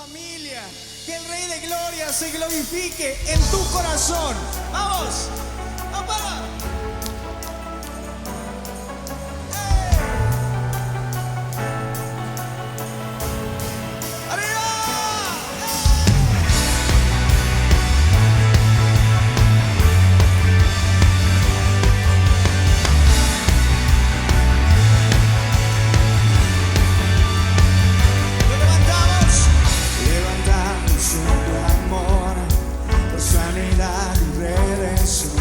familia. Que el Rey de Gloria se glorifique en tu corazón. ¡Vamos! ¡No para! Sanidad y redención.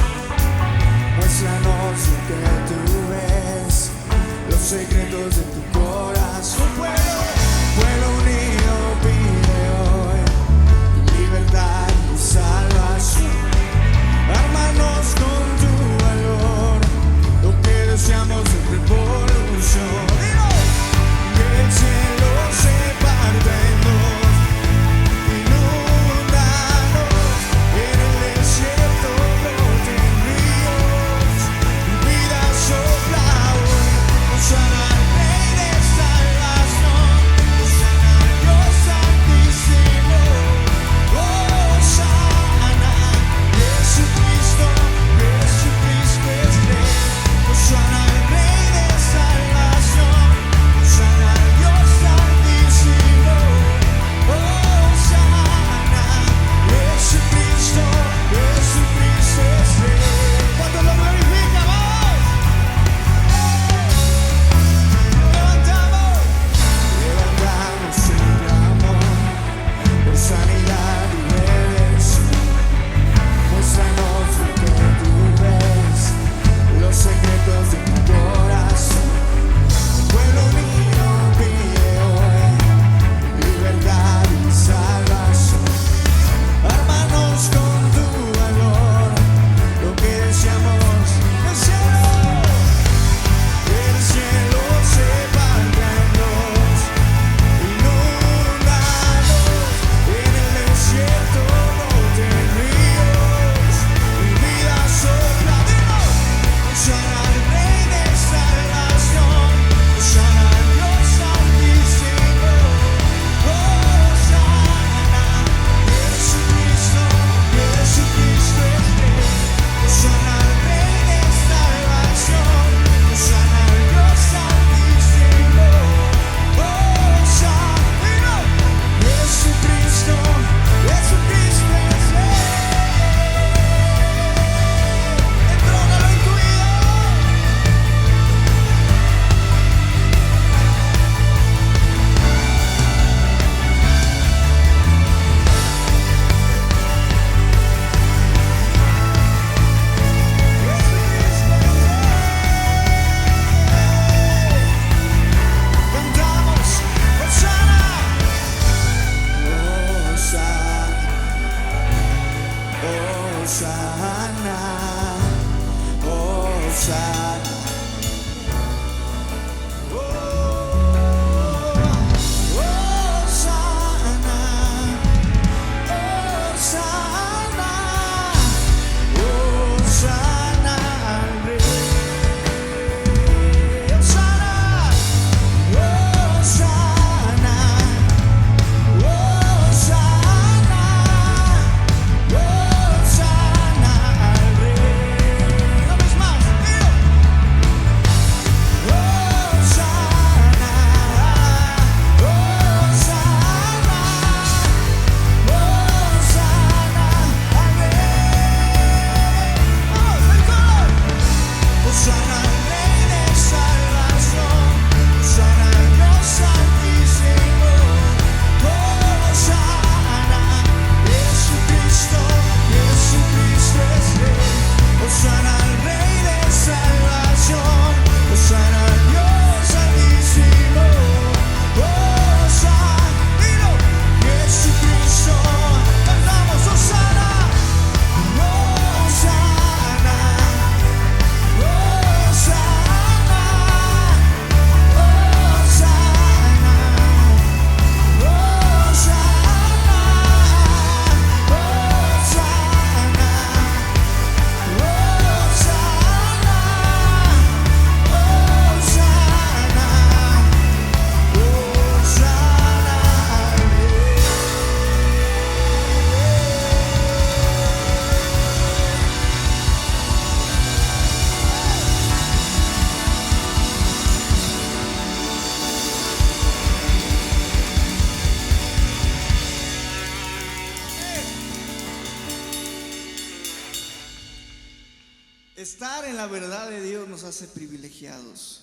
estar en la verdad de Dios nos hace privilegiados.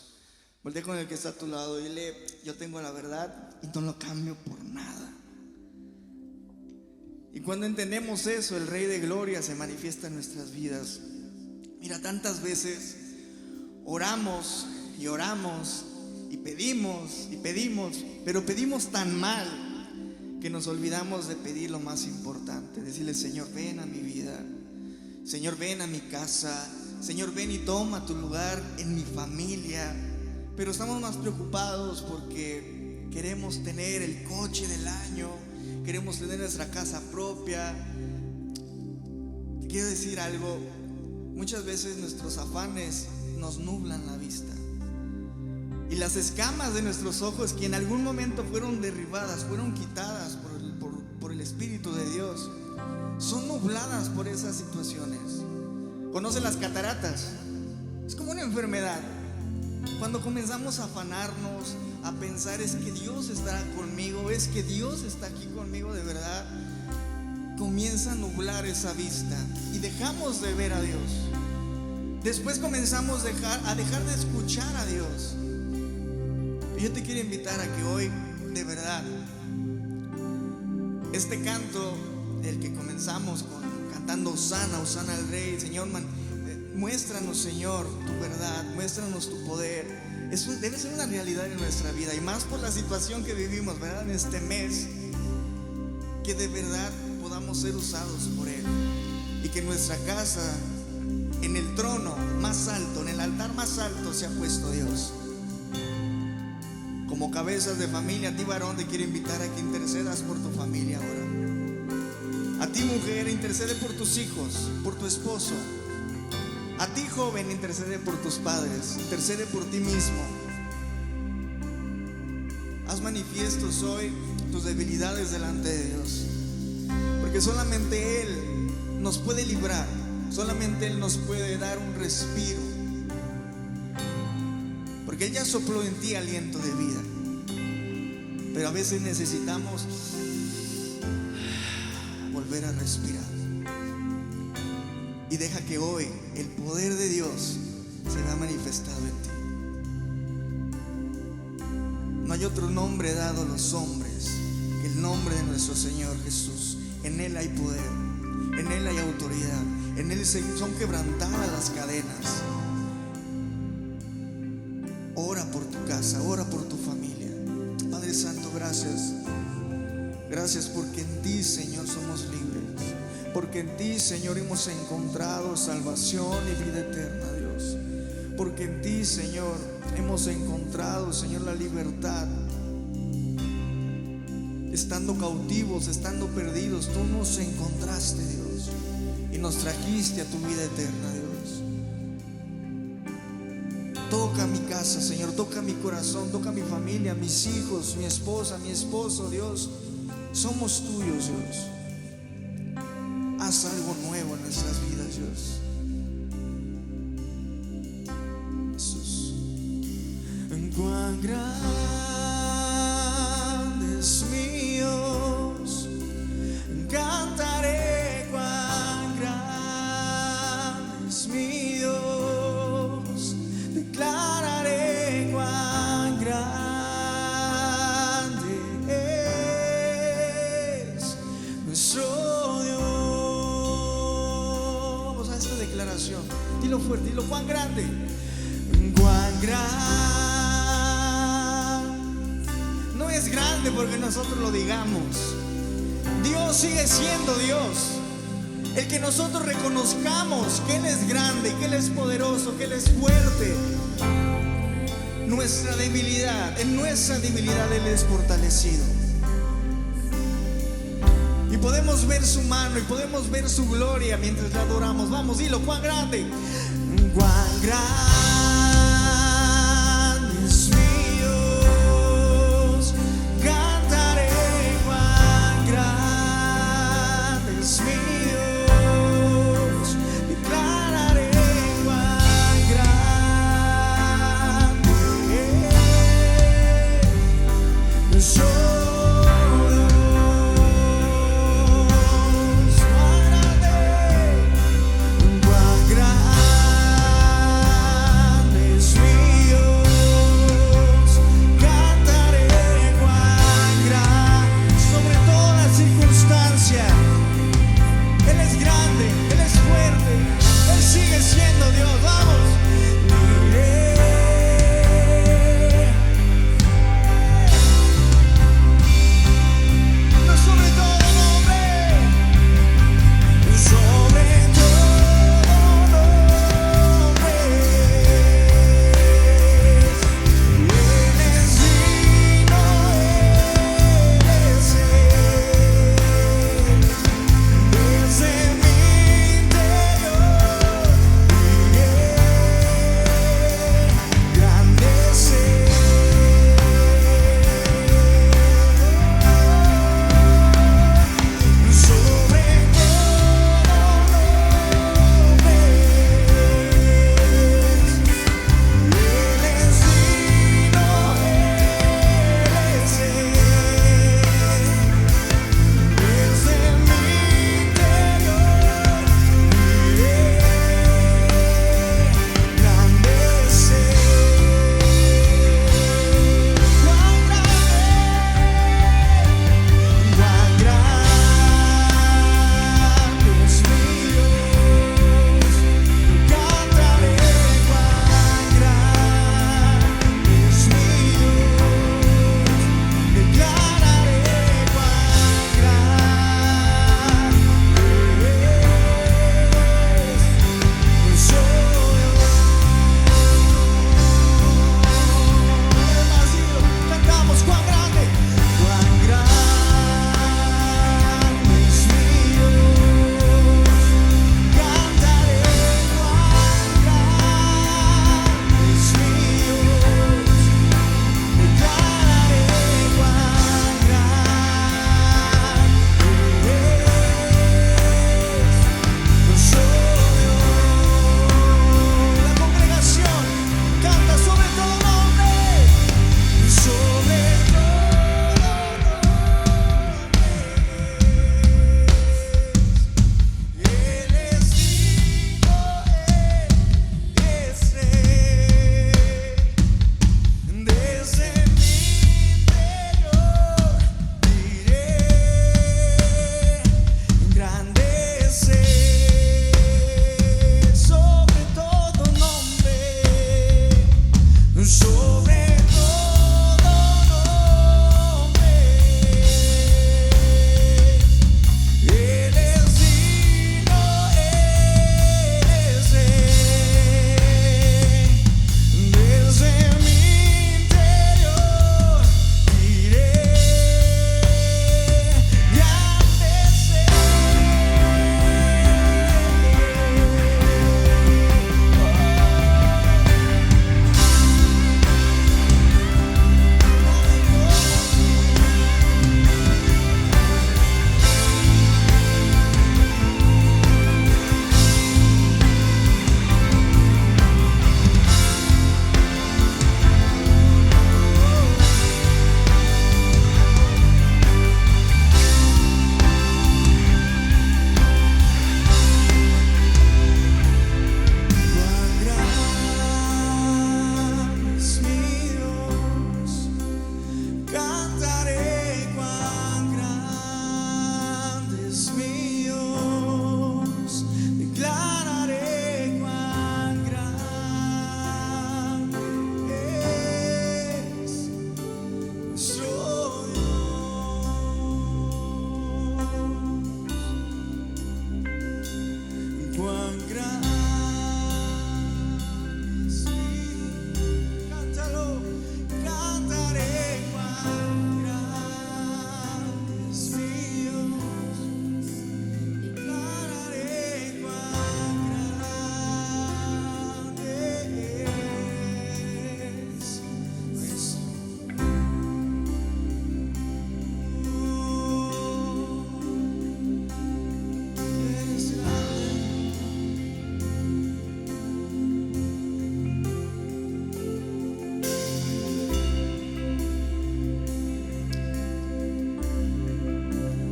Voltea con el que está a tu lado y dile: yo tengo la verdad y no lo cambio por nada. Y cuando entendemos eso, el Rey de Gloria se manifiesta en nuestras vidas. Mira, tantas veces oramos y oramos y pedimos, pero pedimos tan mal que nos olvidamos de pedir lo más importante. Decirle: Señor, ven a mi vida. Señor, ven a mi casa. Señor, ven y toma tu lugar en mi familia. Pero estamos más preocupados porque queremos tener el coche del año, queremos tener nuestra casa propia. Quiero decir algo: muchas veces nuestros afanes nos nublan la vista, y las escamas de nuestros ojos, que en algún momento fueron derribadas, fueron quitadas por el Espíritu de Dios, son nubladas por esas situaciones. ¿Conocen las cataratas? Es como una enfermedad. Cuando comenzamos a afanarnos, a pensar: es que Dios estará conmigo, es que Dios está aquí conmigo de verdad, comienza a nublar esa vista y dejamos de ver a Dios. Después comenzamos a dejar de escuchar a Dios. Y yo te quiero invitar a que hoy, de verdad, este canto, el que comenzamos cantando Hosana, Hosana al Rey, Señor, muéstranos, Señor, tu verdad, muéstranos tu poder. Eso debe ser una realidad en nuestra vida, y más por la situación que vivimos, ¿verdad? En este mes, que de verdad podamos ser usados por Él, y que nuestra casa, en el trono más alto, en el altar más alto, se ha puesto Dios. Como cabezas de familia, a ti, varón, te quiero invitar a que intercedas por tu familia ahora. A ti, mujer, intercede por tus hijos, por tu esposo. A ti, joven, intercede por tus padres, intercede por ti mismo. Haz manifiestos hoy tus debilidades delante de Dios, porque solamente Él nos puede librar, solamente Él nos puede dar un respiro, porque Él ya sopló en ti aliento de vida. Pero a veces necesitamos volver a respirar. Y deja que hoy el poder de Dios se vea manifestado en ti. No hay otro nombre dado a los hombres que el nombre de nuestro Señor Jesús. En Él hay poder, en Él hay autoridad, en Él son quebrantadas las cadenas. Ora por tu casa, ora por tu familia. Padre Santo, gracias. Gracias porque en ti, Señor, somos libres. Porque en ti, Señor, hemos encontrado salvación y vida eterna, Dios. Porque en ti, Señor, hemos encontrado, Señor, la libertad. Estando cautivos, estando perdidos, tú nos encontraste, Dios, y nos trajiste a tu vida eterna, Dios. Toca mi casa, Señor, toca mi corazón, toca mi familia, mis hijos, mi esposa, mi esposo, Dios. Somos tuyos, Dios. Haz algo nuevo en nuestras vidas, Dios. Jesús. Cuán grande es mi Dios, cantaré. Cuán grande es mi Dios, declararé cuán grande es nuestro Dios. Declaración, dilo fuerte, dilo: cuán grande, cuán grande. No es grande porque nosotros lo digamos. Dios sigue siendo Dios. El que nosotros reconozcamos que Él es grande, que Él es poderoso, que Él es fuerte. Nuestra debilidad, en nuestra debilidad Él es fortalecido. Y podemos ver su mano y podemos ver su gloria mientras la adoramos. Vamos, dilo: cuán grande, cuán grande es mi Dios, cantaré. Cuán grande es mi Dios, declararé cuán grande es yo. Cuán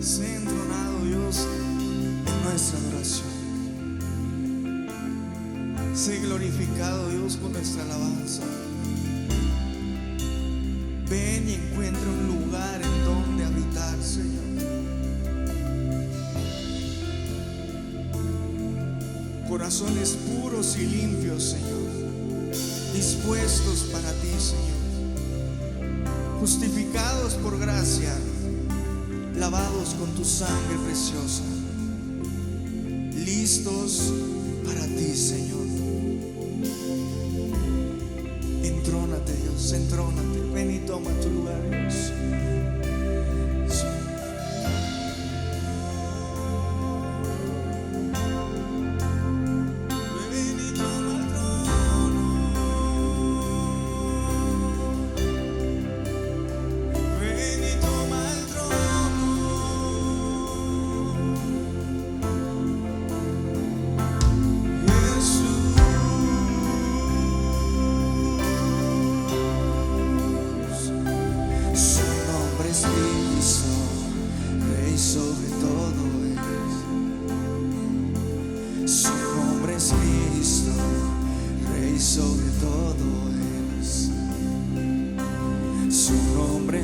Sé entronado, Dios, en nuestra adoración. Sé glorificado, Dios, con nuestra alabanza. Ven y encuentra un lugar en donde habitar, Señor. Corazones puros y limpios, Señor, dispuestos para ti, Señor, justificados por gracia, lavados con tu sangre preciosa, listos para ti, Señor. Entrónate, Dios, entrónate. Ven y toma tu lugar, Dios. Su nombre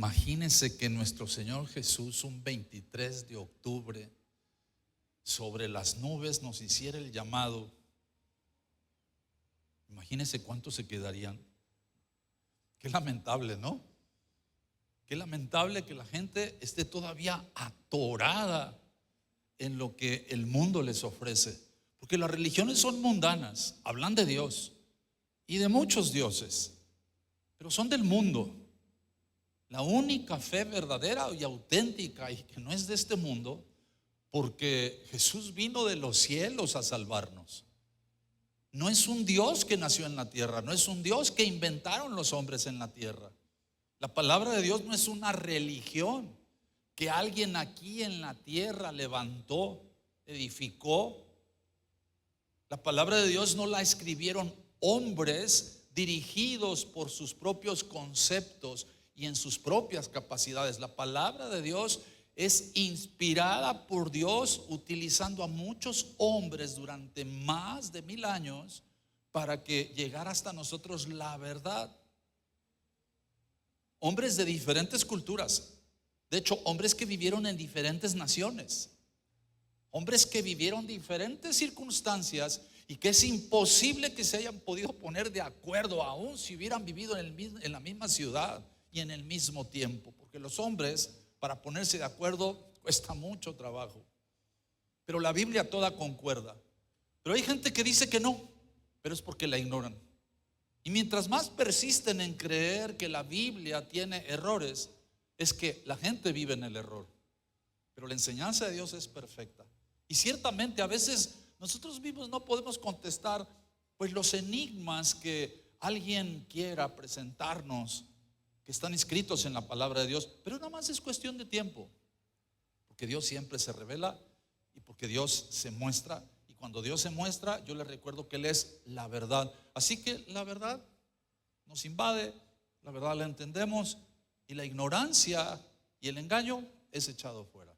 Imagínense que nuestro Señor Jesús un 23 de octubre sobre las nubes nos hiciera el llamado. Imagínense cuántos se quedarían. Qué lamentable, ¿no? Qué lamentable que la gente esté todavía atorada en lo que el mundo les ofrece. Porque las religiones son mundanas, hablan de Dios y de muchos dioses, pero son del mundo. La única fe verdadera y auténtica y que no es de este mundo, porque Jesús vino de los cielos a salvarnos. No es un Dios que nació en la tierra, no es un Dios que inventaron los hombres en la tierra. La palabra de Dios no es una religión que alguien aquí en la tierra levantó, edificó. La palabra de Dios no la escribieron hombres dirigidos por sus propios conceptos y en sus propias capacidades. La palabra de Dios es inspirada por Dios, utilizando a muchos hombres durante más de 1000 años para que llegara hasta nosotros la verdad. Hombres de diferentes culturas, de hecho, hombres que vivieron en diferentes naciones, hombres que vivieron diferentes circunstancias y que es imposible que se hayan podido poner de acuerdo, aún si hubieran vivido en la misma ciudad y en el mismo tiempo, porque los hombres, para ponerse de acuerdo, cuesta mucho trabajo. Pero la Biblia toda concuerda. Pero hay gente que dice que no, pero es porque la ignoran. Y mientras más persisten en creer que la Biblia tiene errores, es que la gente vive en el error. Pero la enseñanza de Dios es perfecta. Y ciertamente a veces nosotros mismos no podemos contestar pues los enigmas que alguien quiera presentarnos, que están escritos en la palabra de Dios, pero nada más es cuestión de tiempo, porque Dios siempre se revela y porque Dios se muestra, y cuando Dios se muestra, yo les recuerdo que Él es la verdad. Así que la verdad nos invade, la verdad la entendemos, y la ignorancia y el engaño es echado fuera.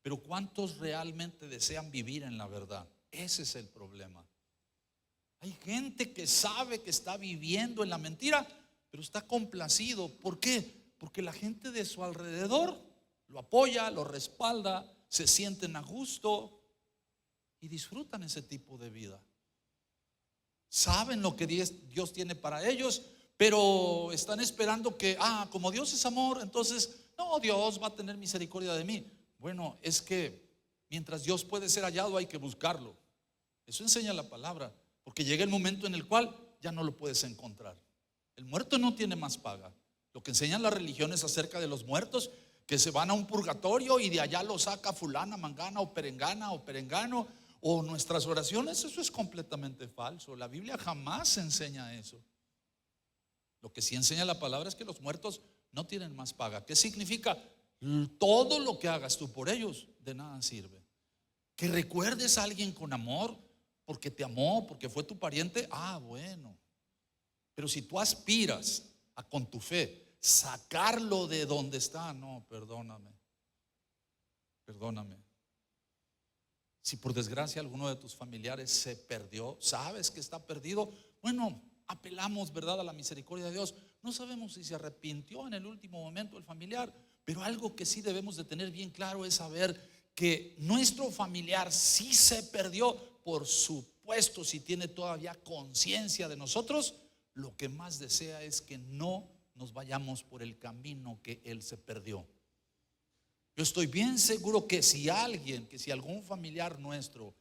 Pero ¿cuántos realmente desean vivir en la verdad? Ese es el problema. Hay gente que sabe que está viviendo en la mentira, pero está complacido. ¿Por qué? Porque la gente de su alrededor lo apoya, lo respalda, se sienten a gusto y disfrutan ese tipo de vida. Saben lo que Dios tiene para ellos, pero están esperando que, como Dios es amor, entonces, no, Dios va a tener misericordia de mí. Bueno, es que mientras Dios puede ser hallado, hay que buscarlo. Eso enseña la palabra, porque llega el momento en el cual ya no lo puedes encontrar. El muerto no tiene más paga. Lo que enseñan las religiones acerca de los muertos, que se van a un purgatorio y de allá lo saca fulana, mangana o perengano, o nuestras oraciones, eso es completamente falso. La Biblia jamás enseña eso. Lo que sí enseña la palabra es que los muertos no tienen más paga. ¿Qué significa? Todo lo que hagas tú por ellos de nada sirve. Que recuerdes a alguien con amor porque te amó, porque fue tu pariente, bueno. Pero si tú aspiras a con tu fe sacarlo de donde está, no, perdóname. Si por desgracia alguno de tus familiares se perdió, sabes que está perdido, bueno, apelamos, ¿verdad?, a la misericordia de Dios. No sabemos si se arrepintió en el último momento el familiar, pero algo que sí debemos de tener bien claro es saber que nuestro familiar sí se perdió. Por supuesto, si tiene todavía conciencia de nosotros, lo que más desea es que no nos vayamos por el camino que él se perdió. Yo estoy bien seguro que si algún familiar nuestro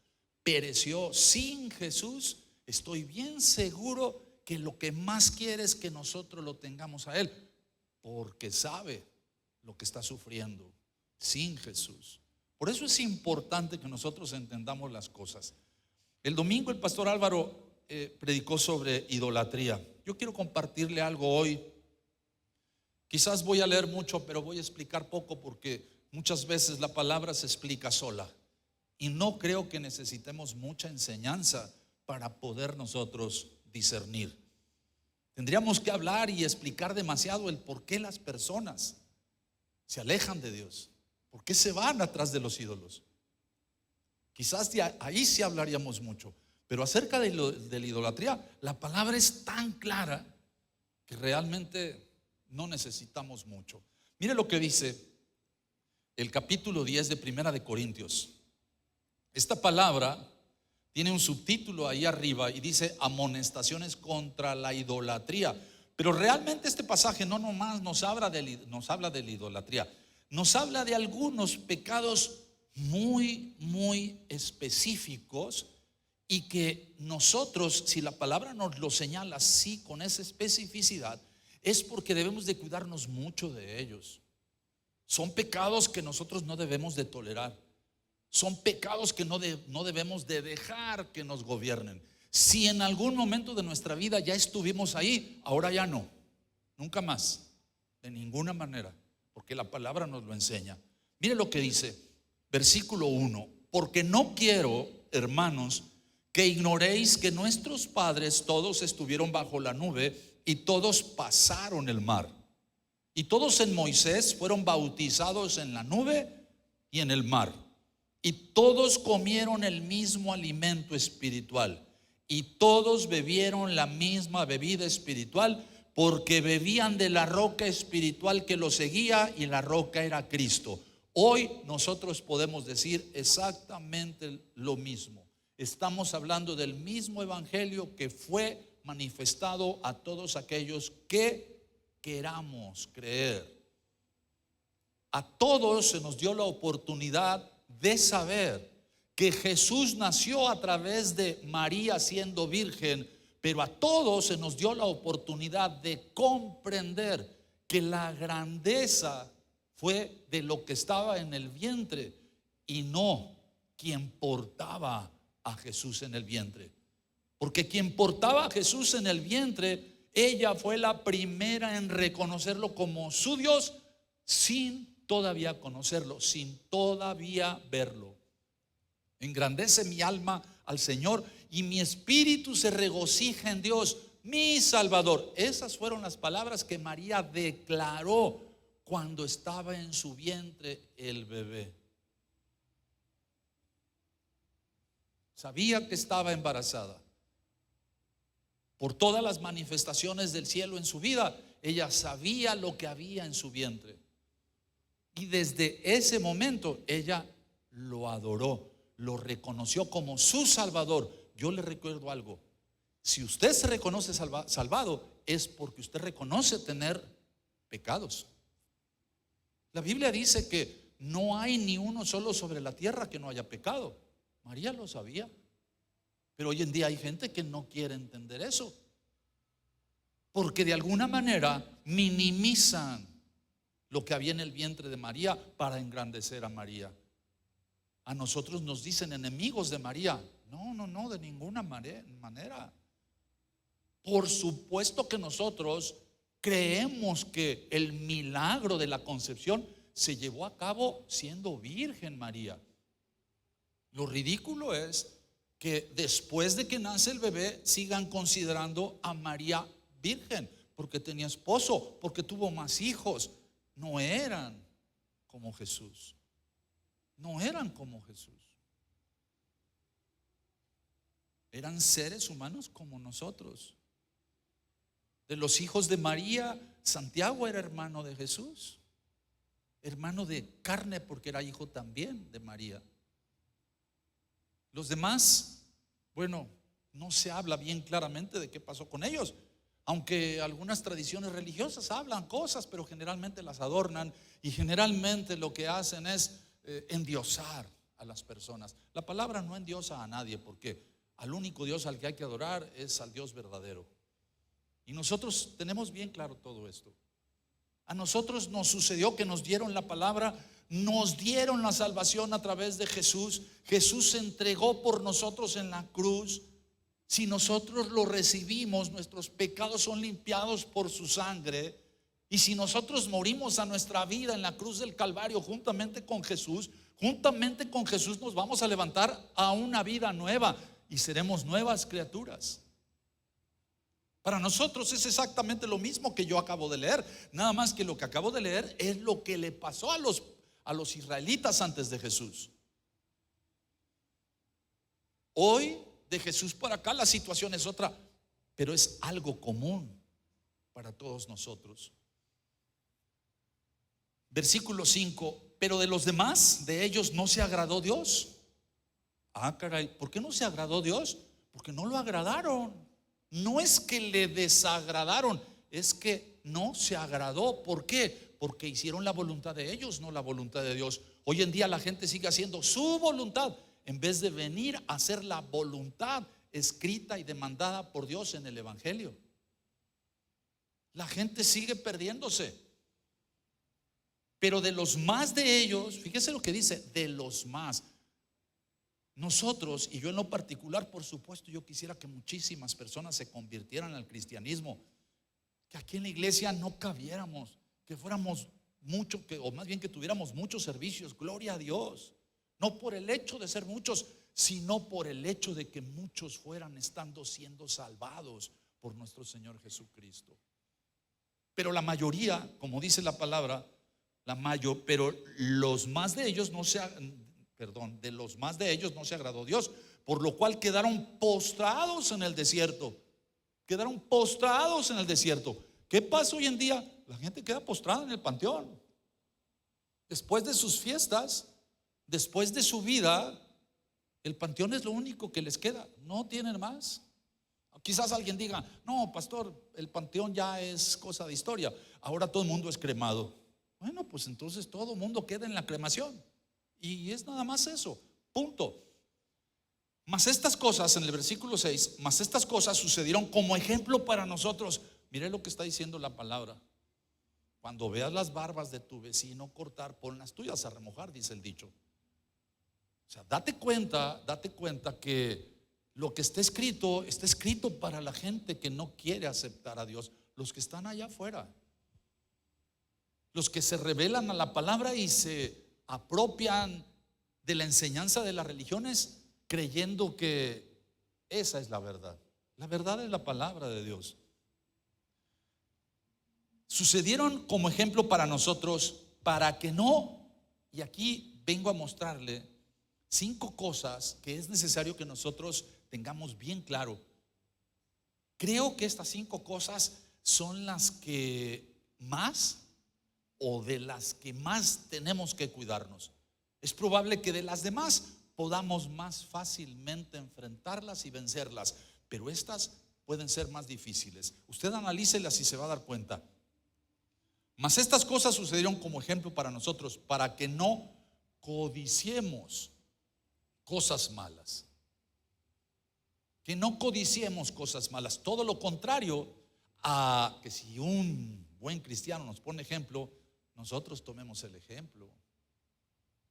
pereció sin Jesús, estoy bien seguro que lo que más quiere es que nosotros lo tengamos a él, porque sabe lo que está sufriendo sin Jesús. Por eso es importante que nosotros entendamos las cosas. El domingo el pastor Álvaro predicó sobre idolatría. Yo quiero compartirle algo hoy. Quizás voy a leer mucho, pero voy a explicar poco, porque muchas veces la palabra se explica sola y no creo que necesitemos mucha enseñanza para poder nosotros discernir. Tendríamos que hablar y explicar demasiado el por qué las personas se alejan de Dios, por qué se van atrás de los ídolos. Quizás ahí sí hablaríamos mucho, pero acerca de la idolatría, la palabra es tan clara que realmente no necesitamos mucho. Mire lo que dice el capítulo 10 de Primera de Corintios. Esta palabra tiene un subtítulo ahí arriba y dice amonestaciones contra la idolatría. Pero realmente este pasaje no nomás nos habla de la idolatría, nos habla de algunos pecados muy específicos, y que nosotros, si la palabra nos lo señala así, con esa especificidad, es porque debemos de cuidarnos mucho de ellos. Son pecados que nosotros no debemos de tolerar. Son pecados que no debemos de dejar que nos gobiernen. Si en algún momento de nuestra vida ya estuvimos ahí, ahora ya no, nunca más, de ninguna manera, porque la palabra nos lo enseña. Mire lo que dice, versículo 1: porque no quiero, hermanos, que ignoréis que nuestros padres todos estuvieron bajo la nube y todos pasaron el mar. Y todos en Moisés fueron bautizados en la nube y en el mar. Y todos comieron el mismo alimento espiritual. Y todos bebieron la misma bebida espiritual, porque bebían de la roca espiritual que los seguía, y la roca era Cristo. Hoy nosotros podemos decir exactamente lo mismo. Estamos hablando del mismo evangelio que fue manifestado a todos aquellos que queramos creer. A todos se nos dio la oportunidad de saber que Jesús nació a través de María siendo virgen, pero a todos se nos dio la oportunidad de comprender que la grandeza fue de lo que estaba en el vientre y no quien portaba a Jesús en el vientre. Porque quien portaba a Jesús en el vientre, ella fue la primera en reconocerlo como su Dios, sin todavía conocerlo, sin todavía verlo. Engrandece mi alma al Señor, y mi espíritu se regocija en Dios, mi Salvador. Esas fueron las palabras que María declaró cuando estaba en su vientre el bebé. Sabía que estaba embarazada. Por todas las manifestaciones del cielo en su vida, ella sabía lo que había en su vientre. Y desde ese momento ella lo adoró, lo reconoció como su Salvador. Yo le recuerdo algo: si usted se reconoce salvado, es porque usted reconoce tener pecados. La Biblia dice que no hay ni uno solo sobre la tierra que no haya pecado. María lo sabía. Pero hoy en día hay gente que no quiere entender eso, porque de alguna manera minimizan lo que había en el vientre de María para engrandecer a María. A nosotros nos dicen enemigos de María. No, de ninguna manera. Por supuesto que nosotros creemos que el milagro de la concepción se llevó a cabo siendo virgen María. Lo ridículo es que después de que nace el bebé sigan considerando a María virgen, porque tenía esposo, porque tuvo más hijos. No eran como Jesús. No eran como Jesús. Eran seres humanos como nosotros. De los hijos de María, Santiago era hermano de Jesús, hermano de carne, porque era hijo también de María. Los demás, bueno, no se habla bien claramente de qué pasó con ellos, aunque algunas tradiciones religiosas hablan cosas, pero generalmente las adornan, y generalmente lo que hacen es endiosar a las personas. La palabra no endiosa a nadie, porque al único Dios al que hay que adorar es al Dios verdadero. Y nosotros tenemos bien claro todo esto. A nosotros nos sucedió que nos dieron la palabra, nos dieron la salvación a través de Jesús. Jesús se entregó por nosotros en la cruz. Si nosotros lo recibimos, nuestros pecados son limpiados por su sangre. Y si nosotros morimos a nuestra vida en la cruz del Calvario juntamente con Jesús nos vamos a levantar a una vida nueva y seremos nuevas criaturas. Para nosotros es exactamente lo mismo que yo acabo de leer, nada más que lo que acabo de leer es lo que le pasó a los israelitas antes de Jesús. Hoy, de Jesús para acá, la situación es otra, pero es algo común para todos nosotros. Versículo 5. Pero de los demás, de ellos no se agradó Dios. Ah, caray, ¿por qué no se agradó Dios? Porque no lo agradaron. No es que le desagradaron, es que no se agradó. ¿Por qué? Porque hicieron la voluntad de ellos, no la voluntad de Dios. Hoy en día la gente sigue haciendo su voluntad en vez de venir a hacer la voluntad escrita y demandada por Dios en el Evangelio. La gente sigue perdiéndose. Pero de los más de ellos, fíjese lo que dice, de los más. Nosotros, y yo en lo particular, por supuesto, yo quisiera que muchísimas personas se convirtieran al cristianismo, que aquí en la iglesia no cabiéramos, que fuéramos mucho, o más bien que tuviéramos muchos servicios, gloria a Dios. No por el hecho de ser muchos, sino por el hecho de que muchos fueran estando siendo salvados por nuestro Señor Jesucristo. Pero la mayoría, como dice la palabra, pero los más de ellos de los más de ellos no se agradó Dios, por lo cual quedaron postrados en el desierto. Quedaron postrados en el desierto. ¿Qué pasa hoy en día? La gente queda postrada en el panteón. Después de sus fiestas, después de su vida, el panteón es lo único que les queda. No tienen más. Quizás alguien diga: no, pastor, el panteón ya es cosa de historia, ahora todo el mundo es cremado. Bueno, pues entonces todo el mundo queda en la cremación. Y es nada más eso, punto. Mas estas cosas, en el versículo 6, mas estas cosas sucedieron como ejemplo para nosotros. Mire lo que está diciendo la palabra. Cuando veas las barbas de tu vecino cortar, pon las tuyas a remojar, dice el dicho. O sea, date cuenta que lo que está escrito para la gente que no quiere aceptar a Dios, los que están allá afuera, los que se rebelan a la palabra y se apropian de la enseñanza de las religiones, creyendo que esa es la verdad. La verdad es la palabra de Dios. Sucedieron como ejemplo para nosotros, para que no, y aquí vengo a mostrarle 5 cosas que es necesario que nosotros tengamos bien claro. Creo que estas 5 cosas son las que más, o de las que más tenemos que cuidarnos. Es probable que de las demás podamos más fácilmente enfrentarlas y vencerlas, pero estas pueden ser más difíciles. Usted analícelas y se va a dar cuenta. Mas estas cosas sucedieron como ejemplo para nosotros, para que no codiciemos cosas malas. Que no codiciemos cosas malas. Todo lo contrario a que si un buen cristiano nos pone ejemplo, nosotros tomemos el ejemplo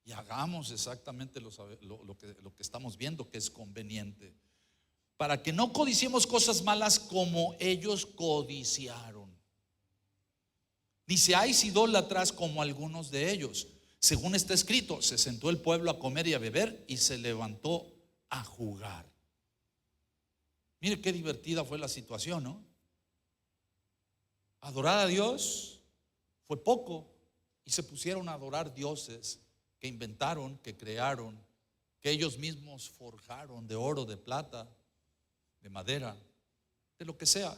y hagamos exactamente lo que estamos viendo que es conveniente, para que no codiciemos cosas malas como ellos codiciaron, ni seáis idólatras como algunos de ellos. Según está escrito, se sentó el pueblo a comer y a beber y se levantó a jugar. Mire qué divertida fue la situación, ¿no? Adorar a Dios fue poco y se pusieron a adorar dioses que inventaron, que crearon, que ellos mismos forjaron de oro, de plata, de madera, de lo que sea.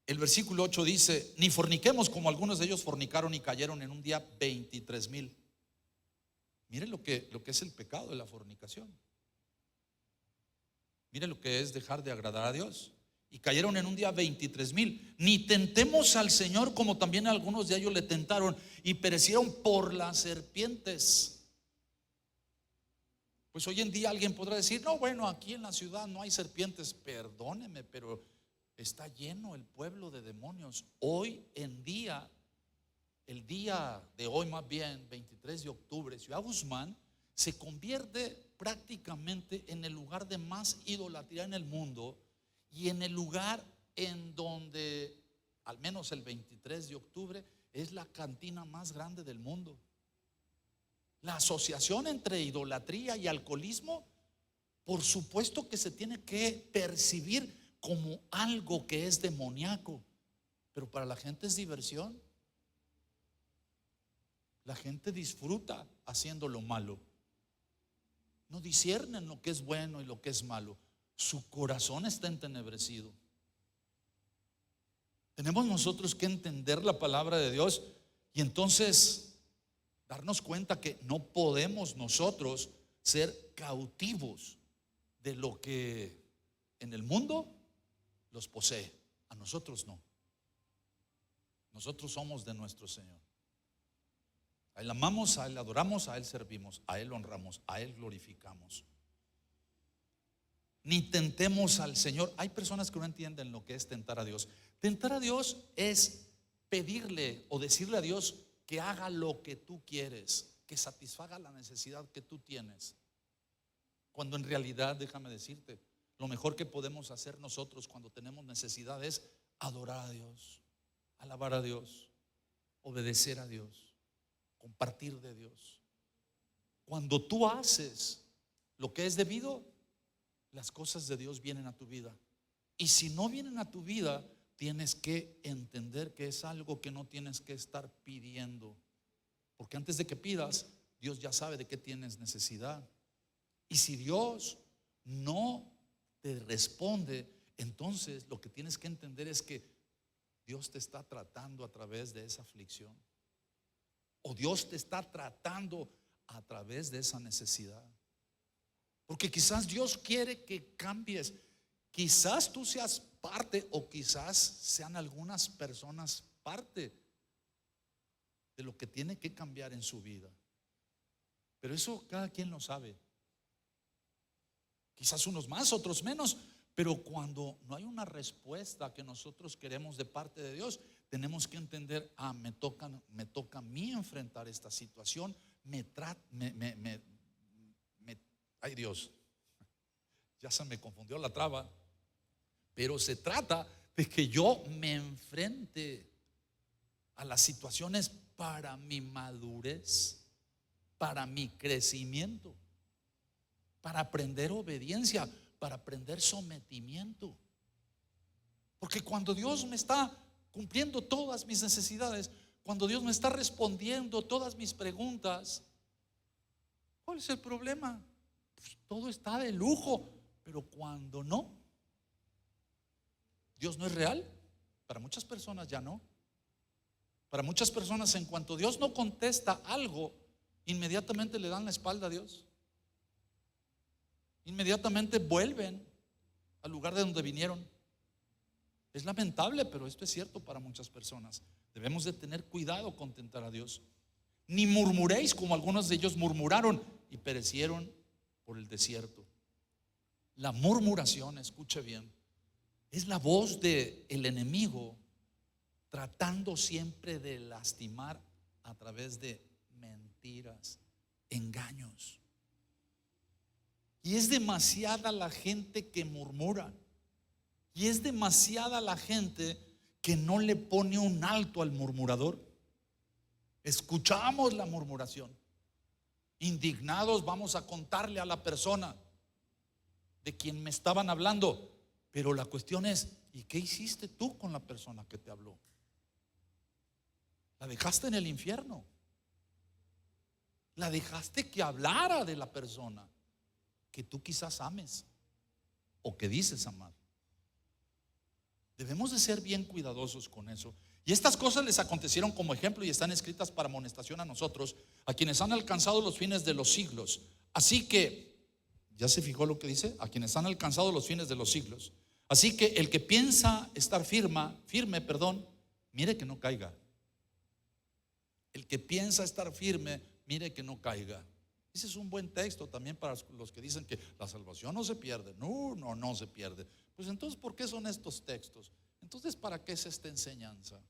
El versículo 8 dice: ni forniquemos como algunos de ellos fornicaron y cayeron en un día 23,000. Mire lo que es el pecado de la fornicación. Mire lo que es dejar de agradar a Dios. Y cayeron en un día 23,000. Ni tentemos al Señor como también algunos de ellos le tentaron y perecieron por las serpientes. Pues hoy en día alguien podrá decir: no, bueno, aquí en la ciudad no hay serpientes. Perdóneme, pero está lleno el pueblo de demonios. Hoy en día, el día de hoy, más bien 23 de octubre, Ciudad Guzmán se convierte prácticamente en el lugar de más idolatría en el mundo, y en el lugar en donde, al menos el 23 de octubre, es la cantina más grande del mundo. La asociación entre idolatría y alcoholismo, por supuesto que se tiene que percibir como algo que es demoníaco, pero para la gente es diversión. La gente disfruta haciendo lo malo. No disciernen lo que es bueno y lo que es malo. Su corazón está entenebrecido. Tenemos nosotros que entender la palabra de Dios y entonces darnos cuenta que no podemos nosotros ser cautivos de lo que en el mundo los posee. A nosotros no. Nosotros somos de nuestro Señor. A Él amamos, a Él adoramos, a Él servimos, a Él honramos, a Él glorificamos. Ni tentemos al Señor. Hay personas que no entienden lo que es tentar a Dios. Tentar a Dios es pedirle o decirle a Dios que haga lo que tú quieres, que satisfaga la necesidad que tú tienes. Cuando en realidad, déjame decirte, lo mejor que podemos hacer nosotros cuando tenemos necesidad es adorar a Dios, alabar a Dios, obedecer a Dios, compartir de Dios. Cuando tú haces lo que es debido, las cosas de Dios vienen a tu vida. Y si no vienen a tu vida, tienes que entender que es algo que no tienes que estar pidiendo. Porque antes de que pidas, Dios ya sabe de qué tienes necesidad. Y si Dios no te responde, entonces lo que tienes que entender es que Dios te está tratando a través de esa aflicción. O Dios te está tratando a través de esa necesidad. Porque quizás Dios quiere que cambies. Quizás tú seas parte, o quizás sean algunas personas parte de lo que tiene que cambiar en su vida. Pero eso cada quien lo sabe. Quizás unos más, otros menos. Pero cuando no hay una respuesta que nosotros queremos de parte de Dios, tenemos que entender, me toca a mí enfrentar esta situación. Ay Dios, ya se me confundió la traba. Pero se trata de que yo me enfrente a las situaciones para mi madurez, para mi crecimiento, para aprender obediencia, para aprender sometimiento. Porque cuando Dios me está cumpliendo todas mis necesidades, cuando Dios me está respondiendo todas mis preguntas, ¿cuál es el problema? Pues todo está de lujo. Pero cuando no, Dios no es real. Para muchas personas ya no. Para muchas personas, en cuanto Dios no contesta algo, inmediatamente le dan la espalda a Dios. Inmediatamente vuelven al lugar de donde vinieron. Es lamentable, pero esto es cierto para muchas personas. Debemos de tener cuidado con tentar a Dios. Ni murmuréis como algunos de ellos murmuraron y perecieron por el desierto. La murmuración, escuche bien, es la voz del enemigo tratando siempre de lastimar a través de mentiras, engaños. Y es demasiada la gente que murmura. Y es demasiada la gente que no le pone un alto al murmurador. Escuchamos la murmuración. Indignados vamos a contarle a la persona de quien me estaban hablando. Pero la cuestión es, ¿y qué hiciste tú con la persona que te habló? La dejaste en el infierno. La dejaste que hablara de la persona que tú quizás ames o que dices amar. Debemos de ser bien cuidadosos con eso. Y estas cosas les acontecieron como ejemplo y están escritas para amonestación a nosotros, a quienes han alcanzado los fines de los siglos. Así que, ¿ya se fijó lo que dice? A quienes han alcanzado los fines de los siglos. Así que el que piensa estar firme, mire que no caiga. El que piensa estar firme, mire que no caiga. Ese es un buen texto también para los que dicen que la salvación no se pierde. No se pierde. Pues entonces, ¿por qué son estos textos? Entonces, ¿para qué es esta enseñanza?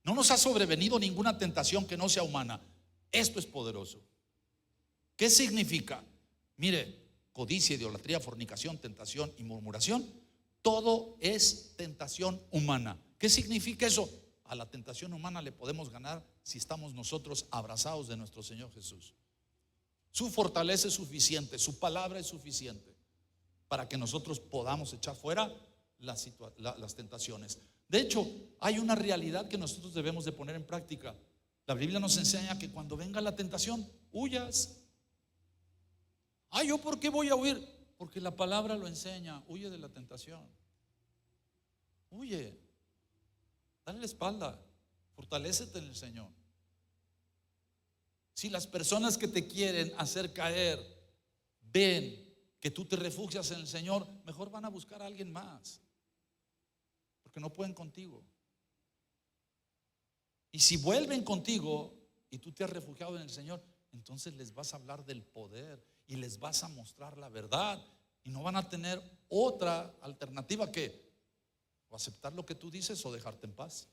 No nos ha sobrevenido ninguna tentación que no sea humana. Esto es poderoso. ¿Qué significa? Mire, codicia, idolatría, fornicación, tentación y murmuración. Todo es tentación humana. ¿Qué significa eso? A la tentación humana le podemos ganar si estamos nosotros abrazados de nuestro Señor Jesús. Su fortaleza es suficiente, su palabra es suficiente para que nosotros podamos echar fuera las tentaciones. De hecho, hay una realidad que nosotros debemos de poner en práctica. La Biblia nos enseña que cuando venga la tentación, huyas. ¿Yo por qué voy a huir? Porque la palabra lo enseña. Huye de la tentación. Huye. Dale la espalda, fortalécete en el Señor. Si las personas que te quieren hacer caer ven que tú te refugias en el Señor, mejor van a buscar a alguien más, porque no pueden contigo. Y si vuelven contigo y tú te has refugiado en el Señor, entonces les vas a hablar del poder y les vas a mostrar la verdad, y no van a tener otra alternativa que o aceptar lo que tú dices o dejarte en paz.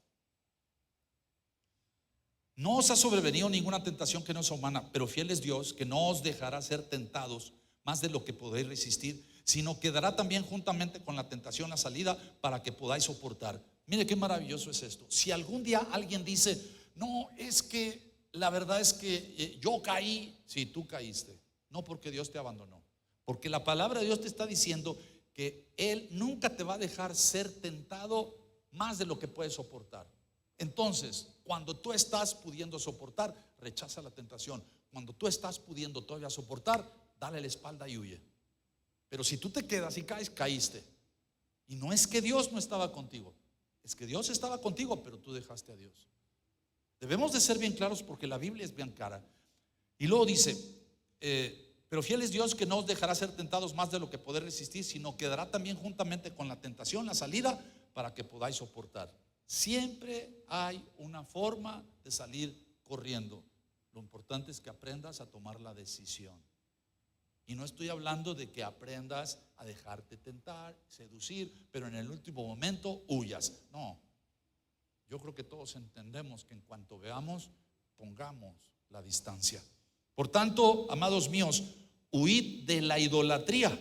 No os ha sobrevenido ninguna tentación que no es humana, pero fiel es Dios, que no os dejará ser tentados más de lo que podéis resistir, sino que dará también juntamente con la tentación la salida para que podáis soportar. Mire qué maravilloso es esto. Si algún día alguien dice, no, es que la verdad es que yo caí, sí, tú caíste, no porque Dios te abandonó, porque la palabra de Dios te está diciendo que Él nunca te va a dejar ser tentado más de lo que puedes soportar. Entonces, cuando tú estás pudiendo soportar, rechaza la tentación. Cuando tú estás pudiendo todavía soportar, dale la espalda y huye. Pero si tú te quedas y caes, caíste. Y no es que Dios no estaba contigo, es que Dios estaba contigo, pero tú dejaste a Dios. Debemos de ser bien claros, porque la Biblia es bien clara. Y luego dice, pero fiel es Dios, que no os dejará ser tentados más de lo que poder resistir, sino que dará también juntamente con la tentación la salida para que podáis soportar. Siempre hay una forma de salir corriendo. Lo importante es que aprendas a tomar la decisión. Y no estoy hablando de que aprendas a dejarte tentar, seducir, pero en el último momento huyas. No, yo creo que todos entendemos que en cuanto veamos, pongamos la distancia. Por tanto, amados míos, huid de la idolatría.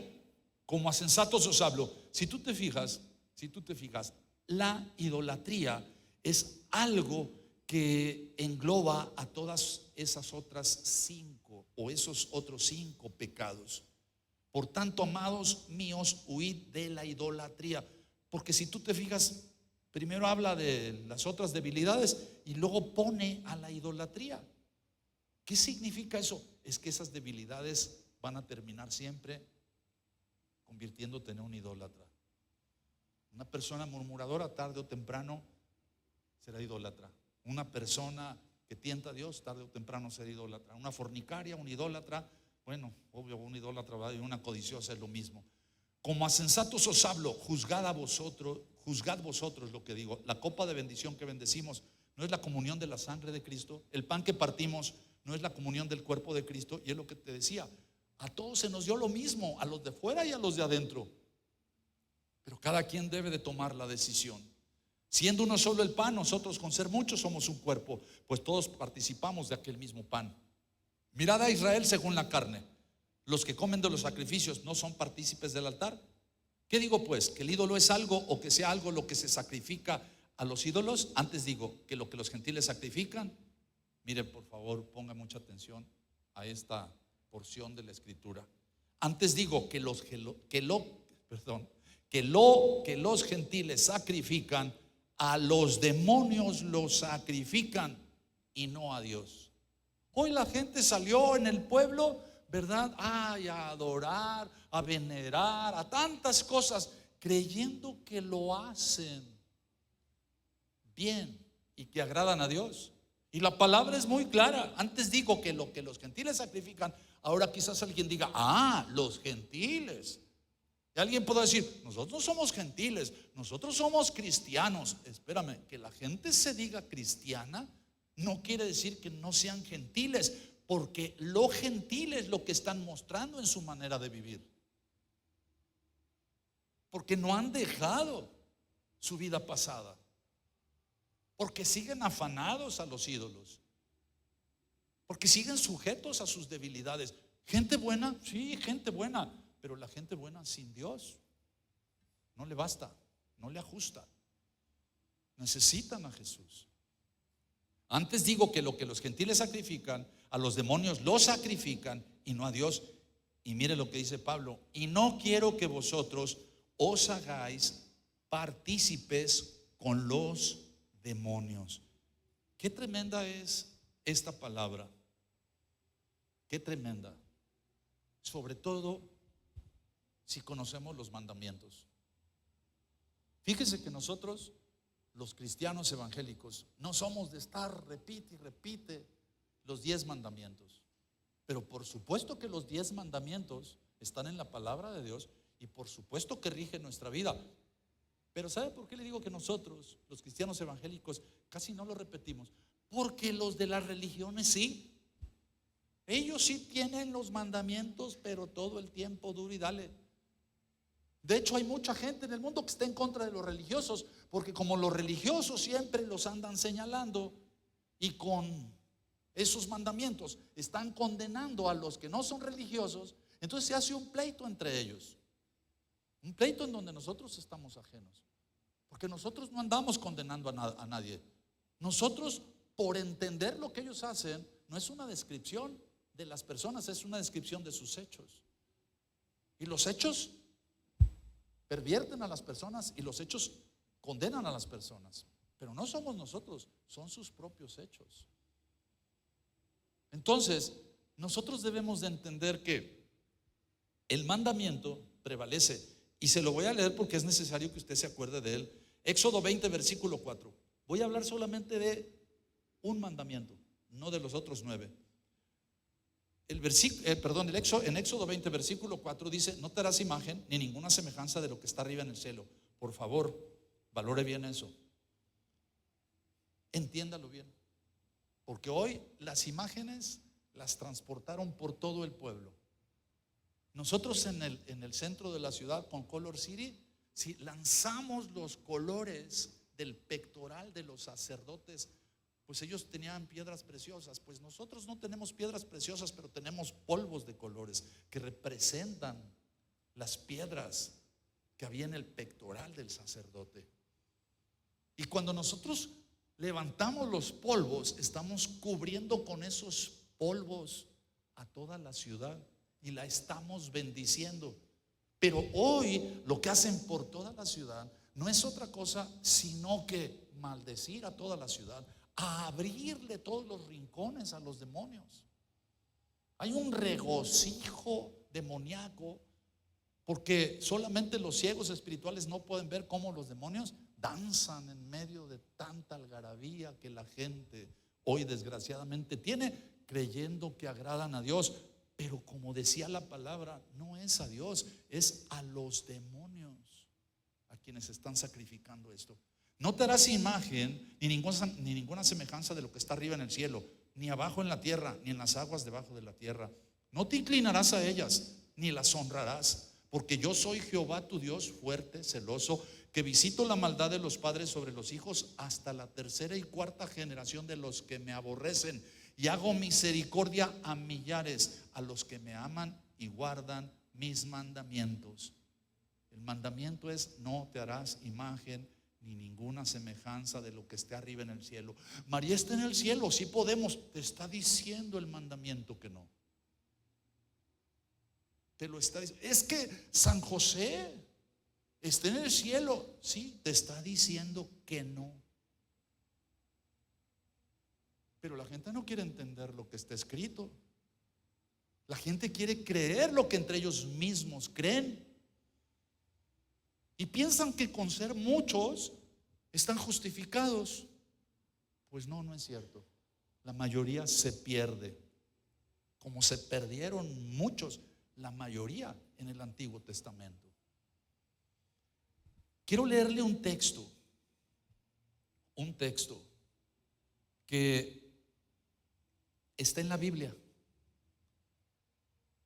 Como a sensatos os hablo. Si tú te fijas, la idolatría es algo que engloba a todas esas otras 5 o esos otros 5 pecados. Por tanto, amados míos, huid de la idolatría. Porque si tú te fijas, primero habla de las otras debilidades y luego pone a la idolatría. ¿Qué significa eso? Es que esas debilidades van a terminar siempre convirtiéndote en un idólatra. Una persona murmuradora, tarde o temprano será idólatra. Una persona que tienta a Dios, tarde o temprano será idólatra. Una fornicaria, un idólatra, bueno, obvio, un idólatra y una codiciosa es lo mismo. Como a sensatos os hablo, juzgad vosotros lo que digo. La copa de bendición que bendecimos no es la comunión de la sangre de Cristo. El pan que partimos no es la comunión del cuerpo de Cristo. Y es lo que te decía, a todos se nos dio lo mismo, a los de fuera y a los de adentro. Pero cada quien debe de tomar la decisión. Siendo uno solo el pan, nosotros con ser muchos somos un cuerpo, pues todos participamos de aquel mismo pan. Mirad a Israel según la carne. Los que comen de los sacrificios no son partícipes del altar. ¿Qué digo pues? ¿Que el ídolo es algo o que sea algo lo que se sacrifica a los ídolos? Antes digo que lo que los gentiles sacrifican. Mire, por favor, ponga mucha atención a esta porción de la escritura. Antes digo que lo que los gentiles sacrifican, a los demonios los sacrifican y no a Dios. Hoy la gente salió en el pueblo, ¿verdad? Ay, a adorar, a venerar, a tantas cosas, creyendo que lo hacen bien y que agradan a Dios. Y la palabra es muy clara. Antes digo que lo que los gentiles sacrifican. Ahora quizás alguien diga, los gentiles. Y alguien puede decir, nosotros no somos gentiles, nosotros somos cristianos. Espérame, que la gente se diga cristiana no quiere decir que no sean gentiles, porque lo gentil es lo que están mostrando en su manera de vivir. Porque no han dejado su vida pasada, porque siguen afanados a los ídolos, porque siguen sujetos a sus debilidades. Gente buena, sí, gente buena, pero la gente buena sin Dios no le basta, no le ajusta. Necesitan a Jesús. Antes digo que lo que los gentiles sacrifican, a los demonios los sacrifican y no a Dios. Y mire lo que dice Pablo: y no quiero que vosotros os hagáis partícipes con los demonios. Qué tremenda es esta palabra. Qué tremenda. Sobre todo si conocemos los mandamientos. Fíjese que nosotros los cristianos evangélicos no somos de estar repite y repite los 10 mandamientos. Pero por supuesto que los 10 mandamientos están en la palabra de Dios y por supuesto que rigen nuestra vida. Pero ¿sabe por qué le digo que nosotros, los cristianos evangélicos, casi no lo repetimos? Porque los de las religiones sí. Ellos sí tienen los mandamientos, pero todo el tiempo duro y dale. De hecho, hay mucha gente en el mundo que está en contra de los religiosos, porque como los religiosos siempre los andan señalando y con esos mandamientos están condenando a los que no son religiosos, entonces se hace un pleito entre ellos. Un pleito en donde nosotros estamos ajenos, porque nosotros no andamos condenando a nadie. Nosotros, por entender lo que ellos hacen, no es una descripción de las personas, es una descripción de sus hechos. Y los hechos pervierten a las personas y los hechos condenan a las personas. Pero no somos nosotros, son sus propios hechos. Entonces, nosotros debemos de entender que el mandamiento prevalece. Y se lo voy a leer porque es necesario que usted se acuerde de él. Éxodo 20, versículo 4. Voy a hablar solamente de un mandamiento, no de los otros 9. En Éxodo 20, versículo 4 dice: no te harás imagen ni ninguna semejanza de lo que está arriba en el cielo. Por favor, valore bien eso. Entiéndalo bien. Porque hoy las imágenes las transportaron por todo el pueblo. Nosotros en el centro de la ciudad con Color City, si lanzamos los colores del pectoral de los sacerdotes, pues ellos tenían piedras preciosas. Pues nosotros no tenemos piedras preciosas, pero tenemos polvos de colores que representan las piedras que había en el pectoral del sacerdote. Y cuando nosotros levantamos los polvos, estamos cubriendo con esos polvos a toda la ciudad y la estamos bendiciendo. Pero hoy lo que hacen por toda la ciudad no es otra cosa sino que maldecir a toda la ciudad, a abrirle todos los rincones a los demonios. Hay un regocijo demoníaco porque solamente los ciegos espirituales no pueden ver cómo los demonios danzan en medio de tanta algarabía que la gente hoy desgraciadamente tiene, creyendo que agradan a Dios. Pero como decía la palabra, no es a Dios, es a los demonios a quienes están sacrificando esto. No te harás imagen ni ninguna semejanza de lo que está arriba en el cielo, ni abajo en la tierra, ni en las aguas debajo de la tierra. No te inclinarás a ellas, ni las honrarás, porque yo soy Jehová tu Dios, fuerte, celoso, que visito la maldad de los padres sobre los hijos hasta la 3ª y 4ª generación de los que me aborrecen, y hago misericordia a millares, a los que me aman y guardan mis mandamientos. El mandamiento es: no te harás imagen ni ninguna semejanza de lo que esté arriba en el cielo. María está en el cielo, sí podemos. Te está diciendo el mandamiento que no. Te lo está diciendo. Es que San José está en el cielo, sí, te está diciendo que no. Pero la gente no quiere entender lo que está escrito. La gente quiere creer lo que entre ellos mismos creen. Y piensan que con ser muchos están justificados. Pues no, no es cierto. La mayoría se pierde, como se perdieron muchos, la mayoría en el Antiguo Testamento. Quiero leerle un texto que está en la Biblia,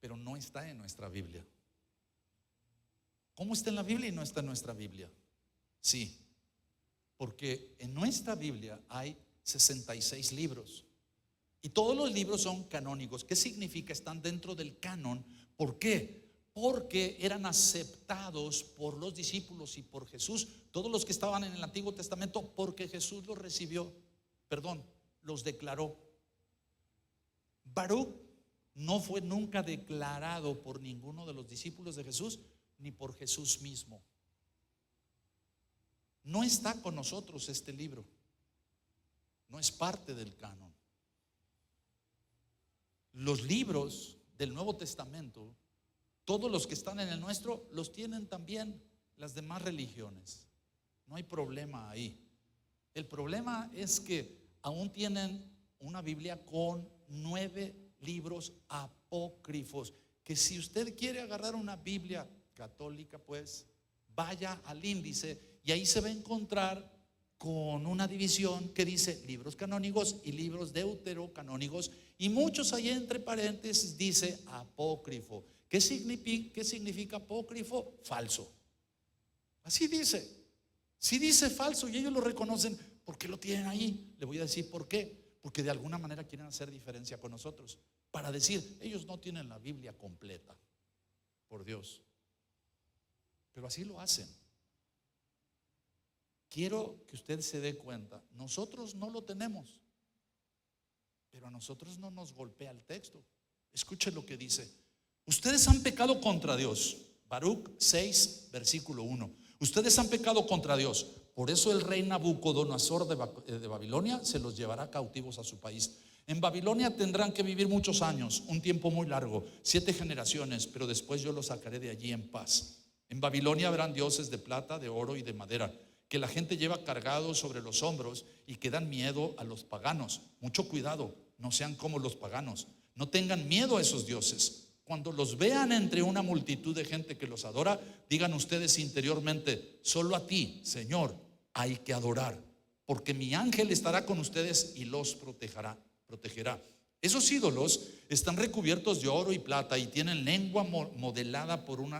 pero no está en nuestra Biblia. ¿Cómo está en la Biblia y no está en nuestra Biblia? Sí, porque en nuestra Biblia hay 66 libros y todos los libros son canónicos. ¿Qué significa? Están dentro del canon. ¿Por qué? Porque eran aceptados por los discípulos y por Jesús, todos los que estaban en el Antiguo Testamento, porque Jesús los declaró. Baruch no fue nunca declarado por ninguno de los discípulos de Jesús ni por Jesús mismo. No está con nosotros este libro, no es parte del canon. Los libros del Nuevo Testamento, todos los que están en el nuestro, los tienen también las demás religiones. No hay problema ahí. El problema es que aún tienen una Biblia con 9 libros apócrifos, que si usted quiere agarrar una Biblia católica, pues vaya al índice y ahí se va a encontrar con una división que dice libros canónicos y libros deuterocanónicos, y muchos ahí entre paréntesis dice apócrifo. ¿Qué significa apócrifo? Falso. Así dice. Si dice falso y ellos lo reconocen, ¿por qué lo tienen ahí? Le voy a decir por qué. Porque de alguna manera quieren hacer diferencia con nosotros, para decir, ellos no tienen la Biblia completa, por Dios. Pero así lo hacen. Quiero que usted se dé cuenta, nosotros no lo tenemos, pero a nosotros no nos golpea el texto. Escuche lo que dice: ustedes han pecado contra Dios. Baruch 6, versículo 1. Ustedes han pecado contra Dios. Por eso el rey Nabucodonosor de Babilonia se los llevará cautivos a su país. En Babilonia tendrán que vivir muchos años, un tiempo muy largo, 7 generaciones, pero después yo los sacaré de allí en paz. En Babilonia habrán dioses de plata, de oro y de madera, que la gente lleva cargados sobre los hombros y que dan miedo a los paganos. Mucho cuidado, no sean como los paganos, no tengan miedo a esos dioses. Cuando los vean entre una multitud de gente que los adora, digan ustedes interiormente: solo a ti, Señor, hay que adorar, porque mi ángel estará con ustedes y los protegerá. Esos ídolos están recubiertos de oro y plata y tienen lengua modelada por un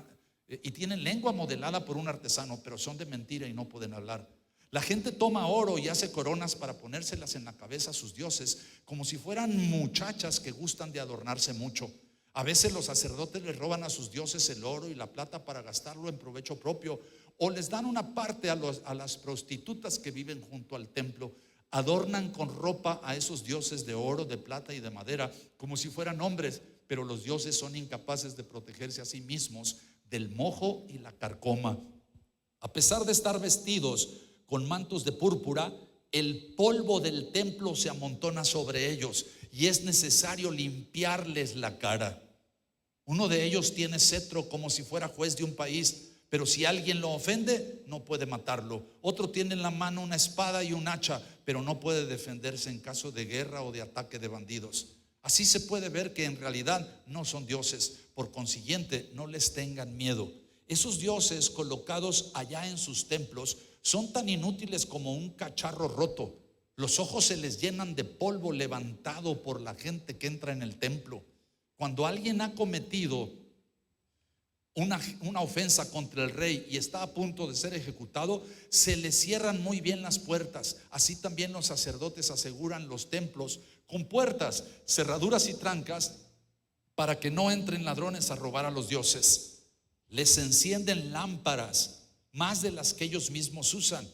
artesano, pero son de mentira y no pueden hablar. La gente toma oro y hace coronas para ponérselas en la cabeza a sus dioses, como si fueran muchachas que gustan de adornarse mucho. A veces los sacerdotes les roban a sus dioses el oro y la plata para gastarlo en provecho propio, o les dan una parte a las prostitutas que viven junto al templo. Adornan con ropa a esos dioses de oro, de plata y de madera, como si fueran hombres, pero los dioses son incapaces de protegerse a sí mismos del mojo y la carcoma. A pesar de estar vestidos con mantos de púrpura, el polvo del templo se amontona sobre ellos y es necesario limpiarles la cara. Uno de ellos tiene cetro como si fuera juez de un país, pero si alguien lo ofende, no puede matarlo. Otro tiene en la mano una espada y un hacha, pero no puede defenderse en caso de guerra o de ataque de bandidos. Así se puede ver que en realidad no son dioses. Por consiguiente, no les tengan miedo. Esos dioses colocados allá en sus templos son tan inútiles como un cacharro roto. Los ojos se les llenan de polvo levantado por la gente que entra en el templo. Cuando alguien ha cometido una ofensa contra el rey y está a punto de ser ejecutado, se le cierran muy bien las puertas. Así también los sacerdotes aseguran los templos con puertas, cerraduras y trancas para que no entren ladrones a robar a los dioses. Les encienden lámparas, más de las que ellos mismos usan,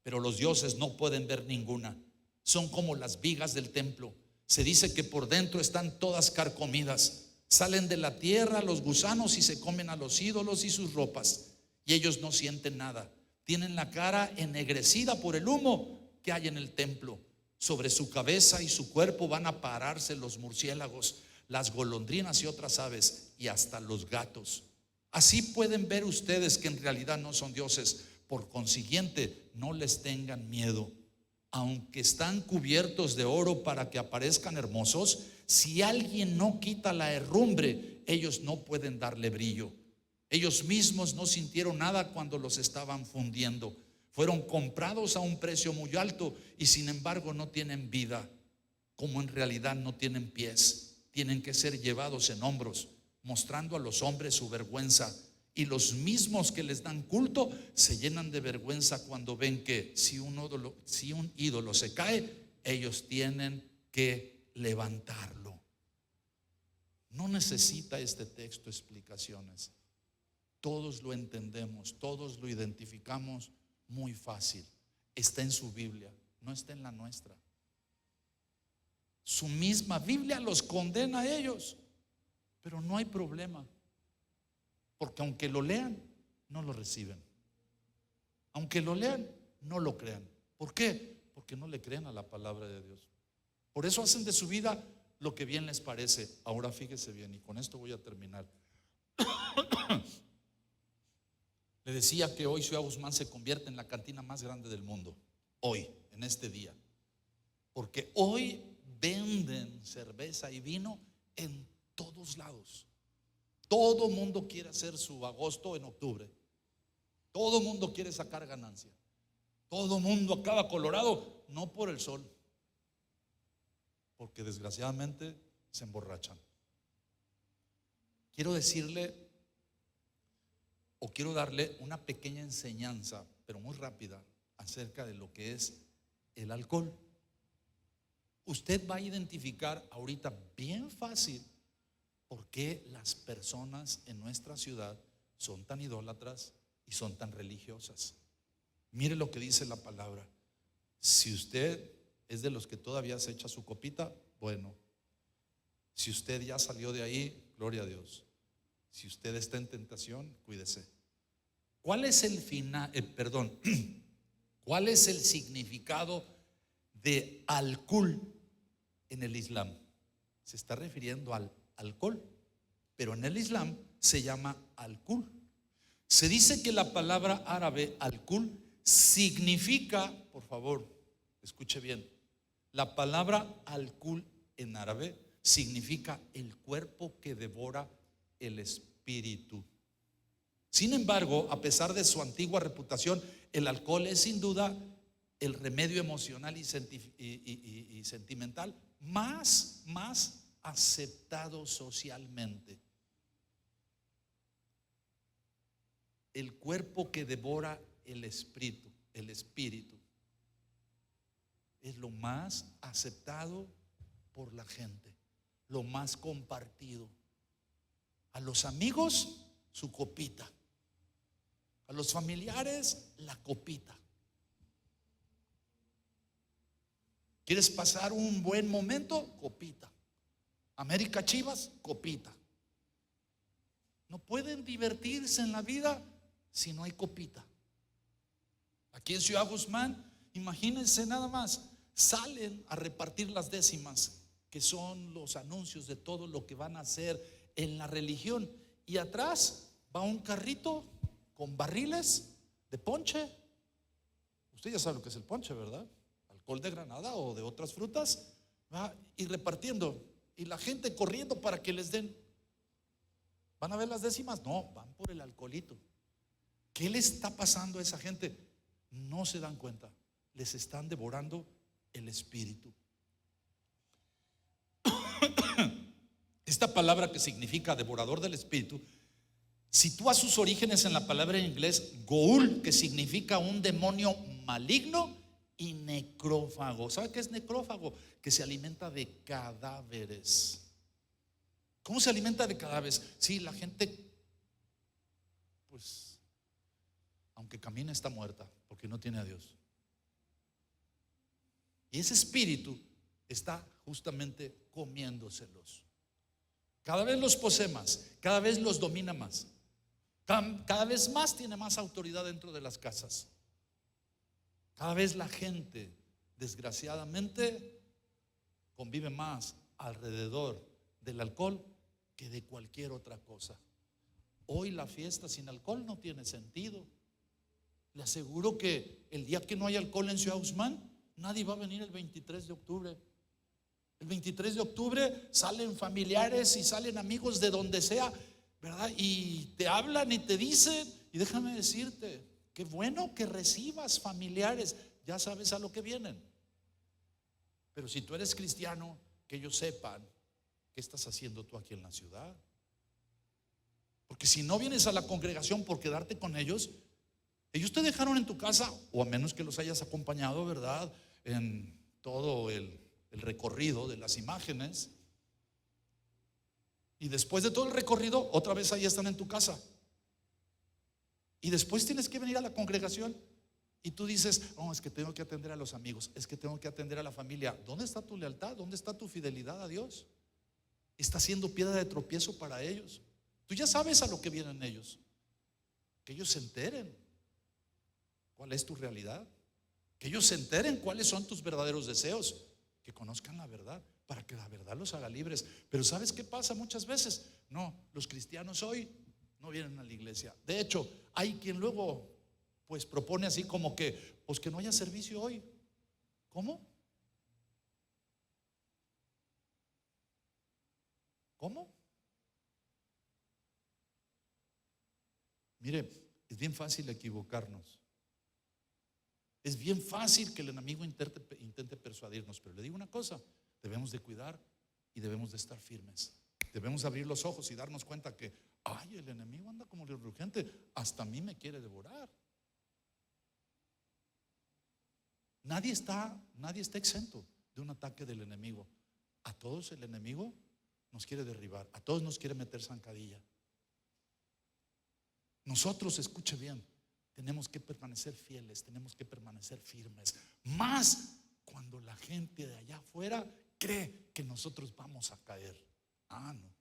pero los dioses no pueden ver ninguna. Son como las vigas del templo. Se dice que por dentro están todas carcomidas. Salen de la tierra los gusanos y se comen a los ídolos y sus ropas, y ellos no sienten nada. Tienen la cara ennegrecida por el humo que hay en el templo. Sobre su cabeza y su cuerpo van a pararse los murciélagos, las golondrinas y otras aves, y hasta los gatos. Así pueden ver ustedes que en realidad no son dioses. Por consiguiente, no les tengan miedo. Aunque están cubiertos de oro para que aparezcan hermosos, si alguien no quita la herrumbre, ellos no pueden darle brillo. Ellos mismos no sintieron nada cuando los estaban fundiendo. Fueron comprados a un precio muy alto y sin embargo no tienen vida. Como en realidad no tienen pies, tienen que ser llevados en hombros, mostrando a los hombres su vergüenza. Y los mismos que les dan culto se llenan de vergüenza cuando ven que si un ídolo se cae, ellos tienen que levantarlo. No necesita este texto explicaciones. Todos lo entendemos, todos lo identificamos muy fácil. Está en su Biblia, no está en la nuestra. Su misma Biblia los condena a ellos, pero no hay problema. Porque aunque lo lean, no lo reciben. Aunque lo lean, no lo crean. ¿Por qué? Porque no le creen a la palabra de Dios. Por eso hacen de su vida lo que bien les parece. Ahora fíjese bien, y con esto voy a terminar. Le decía que hoy Ciudad Guzmán se convierte en la cantina más grande del mundo. Hoy, en este día. Porque hoy venden cerveza y vino en todos lados. Todo mundo quiere hacer su agosto en octubre. Todo mundo quiere sacar ganancia. Todo mundo acaba colorado, no por el sol, porque desgraciadamente se emborrachan. Quiero decirle, o quiero darle una pequeña enseñanza, pero muy rápida, acerca de lo que es el alcohol. Usted va a identificar ahorita bien fácil por qué las personas en nuestra ciudad son tan idólatras y son tan religiosas. Mire lo que dice la palabra. Si usted es de los que todavía se echa su copita, bueno. Si usted ya salió de ahí, gloria a Dios. Si usted está en tentación, cuídese. ¿Cuál es el ¿Cuál es el significado de alcohol en el Islam? Se está refiriendo al alcohol, pero en el Islam se llama alcohol. Se dice que la palabra árabe alcohol significa, por favor, escuche bien, la palabra alcohol en árabe significa el cuerpo que devora el espíritu. Sin embargo, a pesar de su antigua reputación, el alcohol es sin duda el remedio emocional y sentimental más aceptado socialmente. El cuerpo que devora el espíritu es lo más aceptado por la gente, lo más compartido. A los amigos, su copita. A los familiares, la copita. ¿Quieres pasar un buen momento? Copita. América Chivas, copita. No pueden divertirse en la vida si no hay copita. Aquí en Ciudad Guzmán, imagínense nada más, salen a repartir las décimas, que son los anuncios de todo lo que van a hacer en la religión, y atrás va un carrito con barriles de ponche. Usted ya sabe lo que es el ponche, ¿verdad? Alcohol de granada o de otras frutas, ¿va? Y repartiendo, y la gente corriendo para que les den. ¿Van a ver las décimas? No, van por el alcoholito. ¿Qué le está pasando a esa gente? No se dan cuenta, les están devorando el espíritu. Esta palabra que significa devorador del espíritu sitúa sus orígenes en la palabra en inglés Goul, que significa un demonio maligno y necrófago. ¿Sabe qué es necrófago? Que se alimenta de cadáveres. ¿Cómo se alimenta de cadáveres? Sí, la gente, pues, aunque camina, está muerta porque no tiene a Dios. Y ese espíritu está justamente comiéndoselos. Cada vez los posee más, cada vez los domina más, cada vez más tiene más autoridad dentro de las casas. Cada vez la gente, desgraciadamente, convive más alrededor del alcohol que de cualquier otra cosa. Hoy la fiesta sin alcohol no tiene sentido. Le aseguro que el día que no hay alcohol en Ciudad Guzmán, nadie va a venir el 23 de octubre. El 23 de octubre salen familiares y salen amigos de donde sea, ¿verdad? Y te hablan y te dicen, y déjame decirte, qué bueno que recibas familiares, ya sabes a lo que vienen. Pero si tú eres cristiano, que ellos sepan qué estás haciendo tú aquí en la ciudad. Porque si no vienes a la congregación por quedarte con ellos te dejaron en tu casa, o a menos que los hayas acompañado, ¿verdad?, en todo el recorrido de las imágenes. Y después de todo el recorrido, otra vez ahí están en tu casa. Y después tienes que venir a la congregación y tú dices, oh, es que tengo que atender a los amigos, es que tengo que atender a la familia. ¿Dónde está tu lealtad? ¿Dónde está tu fidelidad a Dios? Está siendo piedra de tropiezo para ellos. Tú ya sabes a lo que vienen ellos. Que ellos se enteren cuál es tu realidad, que ellos se enteren cuáles son tus verdaderos deseos, que conozcan la verdad, para que la verdad los haga libres. Pero ¿sabes qué pasa muchas veces? No, los cristianos hoy no vienen a la iglesia. De hecho, hay quien luego pues propone así como que, pues que no haya servicio hoy. ¿Cómo? ¿Cómo? Mire, es bien fácil equivocarnos. Es bien fácil que el enemigo intente persuadirnos, pero le digo una cosa, debemos de cuidar y debemos de estar firmes. Debemos abrir los ojos y darnos cuenta que, ay, el enemigo anda como león rugiente, hasta a mí me quiere devorar. Nadie está exento de un ataque del enemigo. A todos el enemigo nos quiere derribar, a todos nos quiere meter zancadilla. Nosotros, escuche bien, tenemos que permanecer fieles, tenemos que permanecer firmes. Más cuando la gente de allá afuera cree que nosotros vamos a caer. No,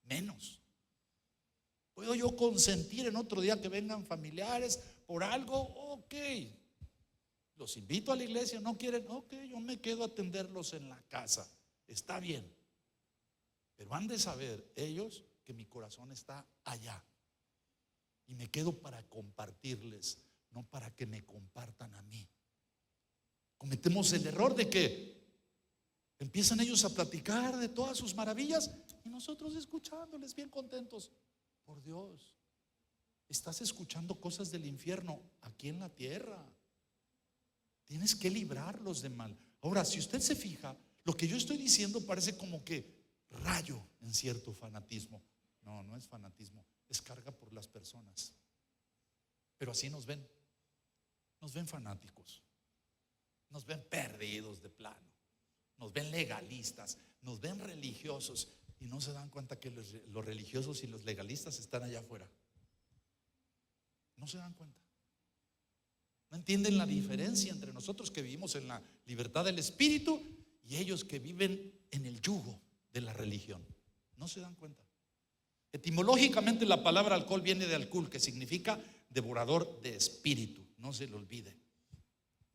menos. ¿Puedo yo consentir en otro día que vengan familiares por algo? Ok. Los invito a la iglesia, no quieren, ok, yo me quedo a atenderlos en la casa. Está bien. Pero han de saber ellos que mi corazón está allá. Y me quedo para compartirles, no para que me compartan a mí. Cometemos el error de que empiezan ellos a platicar de todas sus maravillas y nosotros escuchándoles bien contentos. Por Dios, estás escuchando cosas del infierno aquí en la tierra. Tienes que librarlos de mal. Ahora, si usted se fija, lo que yo estoy diciendo parece como que rayo en cierto fanatismo. No, no es fanatismo, es carga por las personas. Pero así nos ven fanáticos, nos ven perdidos de plano, nos ven legalistas, nos ven religiosos y no se dan cuenta que los religiosos y los legalistas están allá afuera. No se dan cuenta. No entienden la diferencia entre nosotros que vivimos en la libertad del espíritu y ellos que viven en el yugo de la religión. No se dan cuenta. Etimológicamente la palabra alcohol viene de alcohol, que significa devorador de espíritu. No se lo olvide.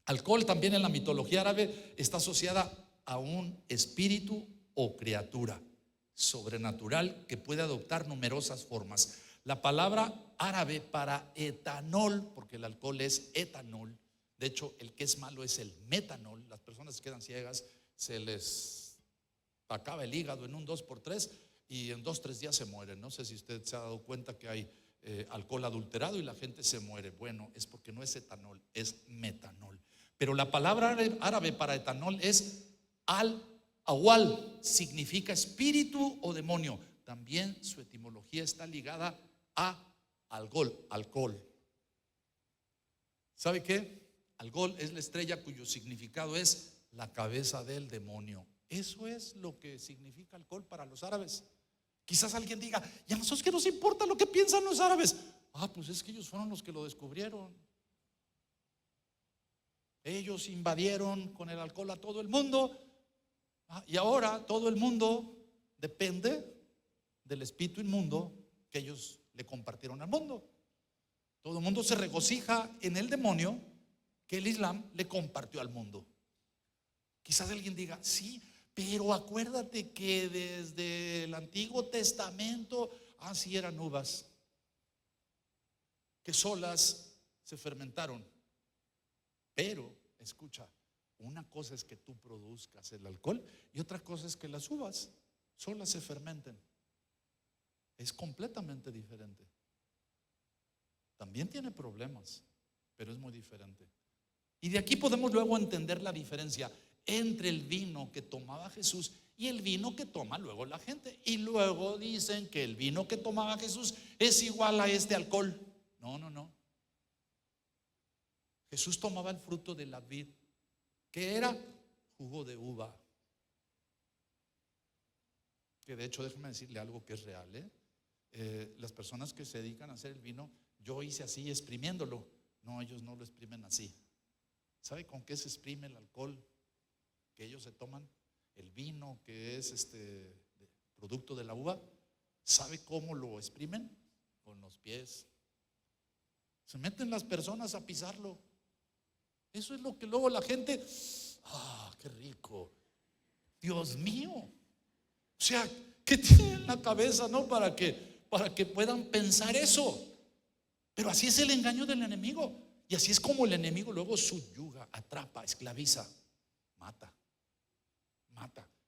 Alcohol también en la mitología árabe está asociada a un espíritu o criatura sobrenatural que puede adoptar numerosas formas. La palabra árabe para etanol, porque el alcohol es etanol, de hecho el que es malo es el metanol. Las personas que quedan ciegas se les acaba el hígado en un 2x3 y en 2-3 días se mueren. No sé si usted se ha dado cuenta que hay alcohol adulterado y la gente se muere. Bueno, es porque no es etanol, es metanol. Pero la palabra árabe para etanol es al-awal, significa espíritu o demonio. También su etimología está ligada a alcohol. ¿Sabe qué? Algol es la estrella cuyo significado es la cabeza del demonio. Eso es lo que significa alcohol para los árabes. Quizás alguien diga, ¿y a nosotros qué nos importa lo que piensan los árabes? Pues es que ellos fueron los que lo descubrieron. Ellos invadieron con el alcohol a todo el mundo. Y ahora todo el mundo depende del espíritu inmundo que ellos le compartieron al mundo. Todo el mundo se regocija en el demonio que el Islam le compartió al mundo. Quizás alguien diga, sí, pero acuérdate que desde el Antiguo Testamento así eran uvas que solas se fermentaron. Pero, escucha, una cosa es que tú produzcas el alcohol y otra cosa es que las uvas solas se fermenten. Es completamente diferente. También tiene problemas, pero es muy diferente. Y de aquí podemos luego entender la diferencia entre el vino que tomaba Jesús y el vino que toma luego la gente. Y luego dicen que el vino que tomaba Jesús es igual a este alcohol. No. Jesús tomaba el fruto de la vid, que era jugo de uva. Que de hecho, déjame decirle algo que es real, las personas que se dedican a hacer el vino, yo hice así exprimiéndolo. No, ellos no lo exprimen así. ¿Sabe con qué se exprime el alcohol que ellos se toman? El vino que es producto de la uva. ¿Sabe cómo lo exprimen? Con los pies. Se meten las personas a pisarlo. Eso es lo que luego la gente, qué rico, Dios mío. O sea, ¿qué tienen en la cabeza, no? Para que puedan pensar eso. Pero así es el engaño del enemigo. Y así es como el enemigo luego subyuga, atrapa, esclaviza. mata.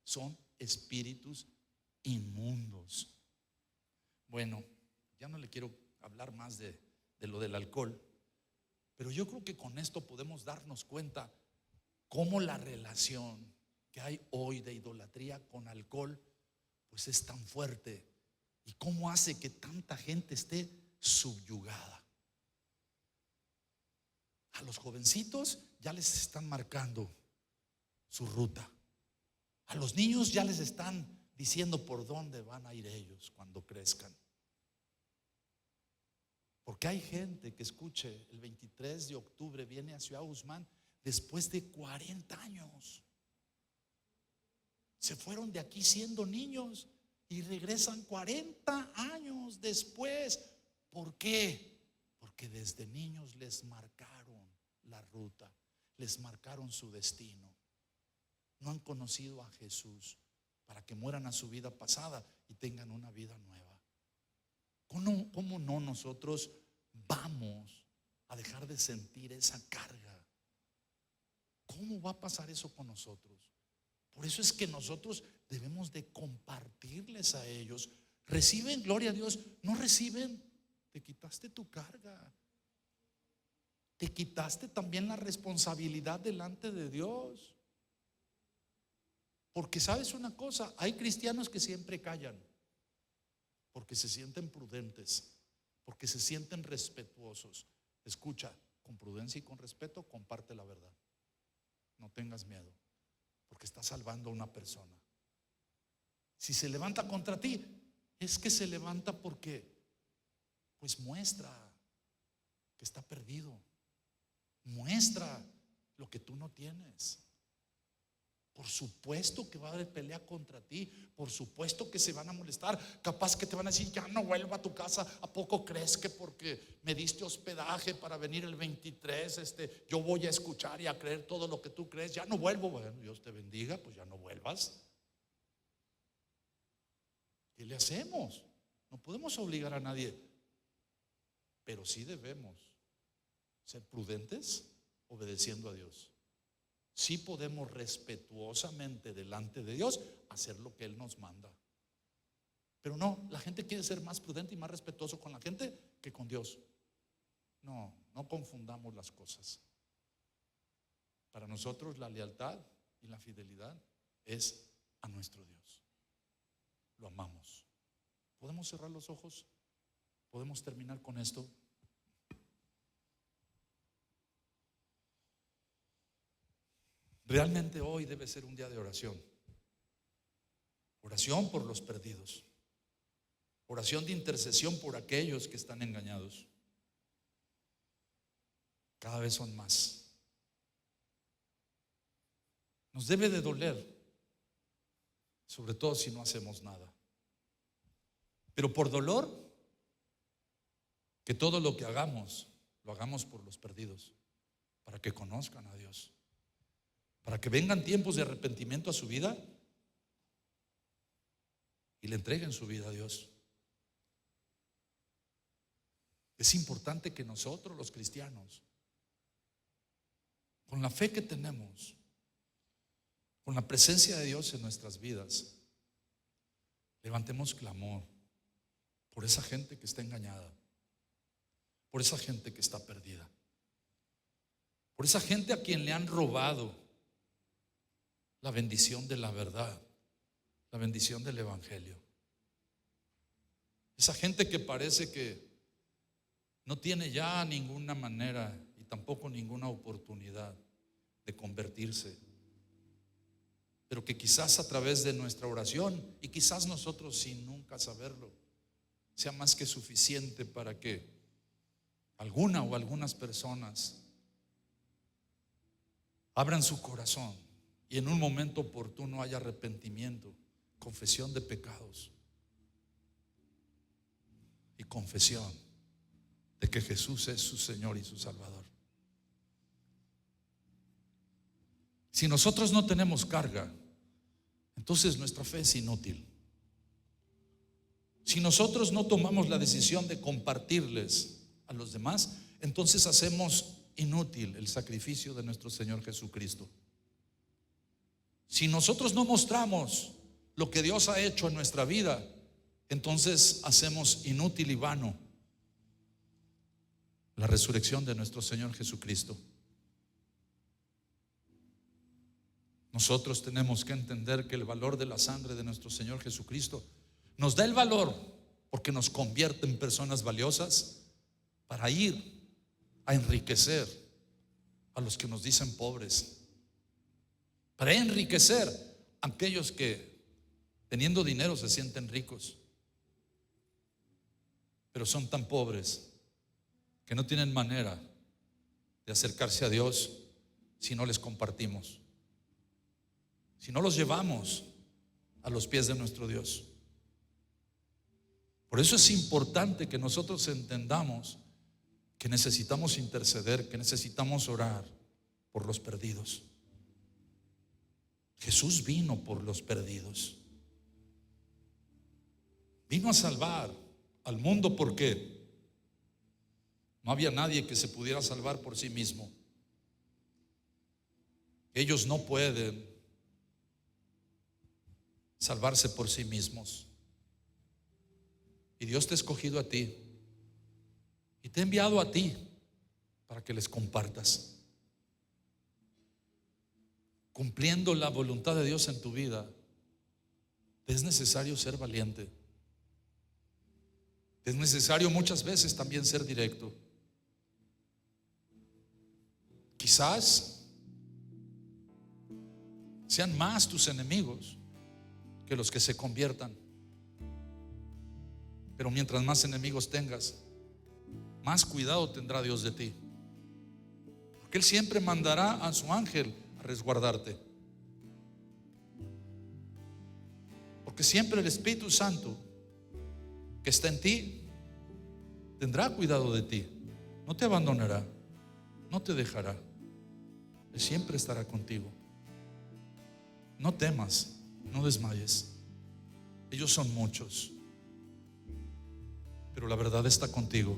Son espíritus inmundos. Bueno, ya no le quiero hablar más de lo del alcohol, pero yo creo que con esto podemos darnos cuenta cómo la relación que hay hoy de idolatría con alcohol pues es tan fuerte, y cómo hace que tanta gente esté subyugada. A los jovencitos ya les están marcando su ruta. A los niños ya les están diciendo por dónde van a ir ellos cuando crezcan. Porque hay gente que, escuche, el 23 de octubre viene a Ciudad Guzmán después de 40 años. Se fueron de aquí siendo niños y regresan 40 años después. ¿Por qué? Porque desde niños les marcaron la ruta, les marcaron su destino. No han conocido a Jesús para que mueran a su vida pasada y tengan una vida nueva. ¿Cómo no nosotros vamos a dejar de sentir esa carga? ¿Cómo va a pasar eso con nosotros? Por eso es que nosotros debemos de compartirles a ellos. ¿Reciben? Gloria a Dios. ¿No reciben? Te quitaste tu carga. Te quitaste también la responsabilidad delante de Dios. Porque sabes una cosa, hay cristianos que siempre callan porque se sienten prudentes, porque se sienten respetuosos. Escucha, con prudencia y con respeto comparte la verdad. No tengas miedo, porque estás salvando a una persona. Si se levanta contra ti, es que se levanta porque pues muestra que está perdido, muestra lo que tú no tienes. Por supuesto que va a haber pelea contra ti, por supuesto que se van a molestar, capaz que te van a decir, ya no vuelvo a tu casa. ¿A poco crees que porque me diste hospedaje para venir el 23 yo voy a escuchar y a creer todo lo que tú crees? Ya no vuelvo. Bueno, Dios te bendiga, pues ya no vuelvas. ¿Qué le hacemos? No podemos obligar a nadie, pero sí debemos ser prudentes obedeciendo a Dios. Sí podemos respetuosamente delante de Dios hacer lo que Él nos manda. Pero no, la gente quiere ser más prudente y más respetuoso con la gente que con Dios. No confundamos las cosas. Para nosotros la lealtad y la fidelidad es a nuestro Dios. Lo amamos. ¿Podemos cerrar los ojos? ¿Podemos terminar con esto? Realmente hoy debe ser un día de oración. Oración por los perdidos. Oración de intercesión por aquellos que están engañados. Cada vez son más. Nos debe de doler, sobre todo si no hacemos nada. Pero por dolor, que todo lo que hagamos, lo hagamos por los perdidos, para que conozcan a Dios. Para que vengan tiempos de arrepentimiento a su vida y le entreguen su vida a Dios. Es importante que nosotros, los cristianos, con la fe que tenemos, con la presencia de Dios en nuestras vidas, levantemos clamor por esa gente que está engañada, por esa gente que está perdida, por esa gente a quien le han robado la bendición de la verdad, la bendición del evangelio. Esa gente que parece que no tiene ya ninguna manera y tampoco ninguna oportunidad de convertirse, pero que quizás a través de nuestra oración, y quizás nosotros sin nunca saberlo, sea más que suficiente para que alguna o algunas personas abran su corazón y en un momento oportuno haya arrepentimiento, confesión de pecados y confesión de que Jesús es su Señor y su Salvador. Si nosotros no tenemos carga, entonces nuestra fe es inútil. Si nosotros no tomamos la decisión de compartirles a los demás, entonces hacemos inútil el sacrificio de nuestro Señor Jesucristo. Si nosotros no mostramos lo que Dios ha hecho en nuestra vida, entonces hacemos inútil y vano la resurrección de nuestro Señor Jesucristo. Nosotros tenemos que entender que el valor de la sangre de nuestro Señor Jesucristo nos da el valor porque nos convierte en personas valiosas para ir a enriquecer a los que nos dicen pobres, para enriquecer a aquellos que teniendo dinero se sienten ricos, pero son tan pobres que no tienen manera de acercarse a Dios si no les compartimos, si no los llevamos a los pies de nuestro Dios. Por eso es importante que nosotros entendamos que necesitamos interceder, que necesitamos orar por los perdidos. Jesús vino por los perdidos. Vino a salvar al mundo porque no había nadie que se pudiera salvar por sí mismo. Ellos no pueden salvarse por sí mismos. Y Dios te ha escogido a ti y te ha enviado a ti para que les compartas. Cumpliendo la voluntad de Dios en tu vida, es necesario ser valiente. Es necesario muchas veces también ser directo. Quizás sean más tus enemigos que los que se conviertan. Pero mientras más enemigos tengas, más cuidado tendrá Dios de ti, porque Él siempre mandará a su ángel a resguardarte, porque siempre el Espíritu Santo que está en ti tendrá cuidado de ti, no te abandonará, no te dejará, Él siempre estará contigo. No temas, no desmayes. Ellos son muchos, pero la verdad está contigo.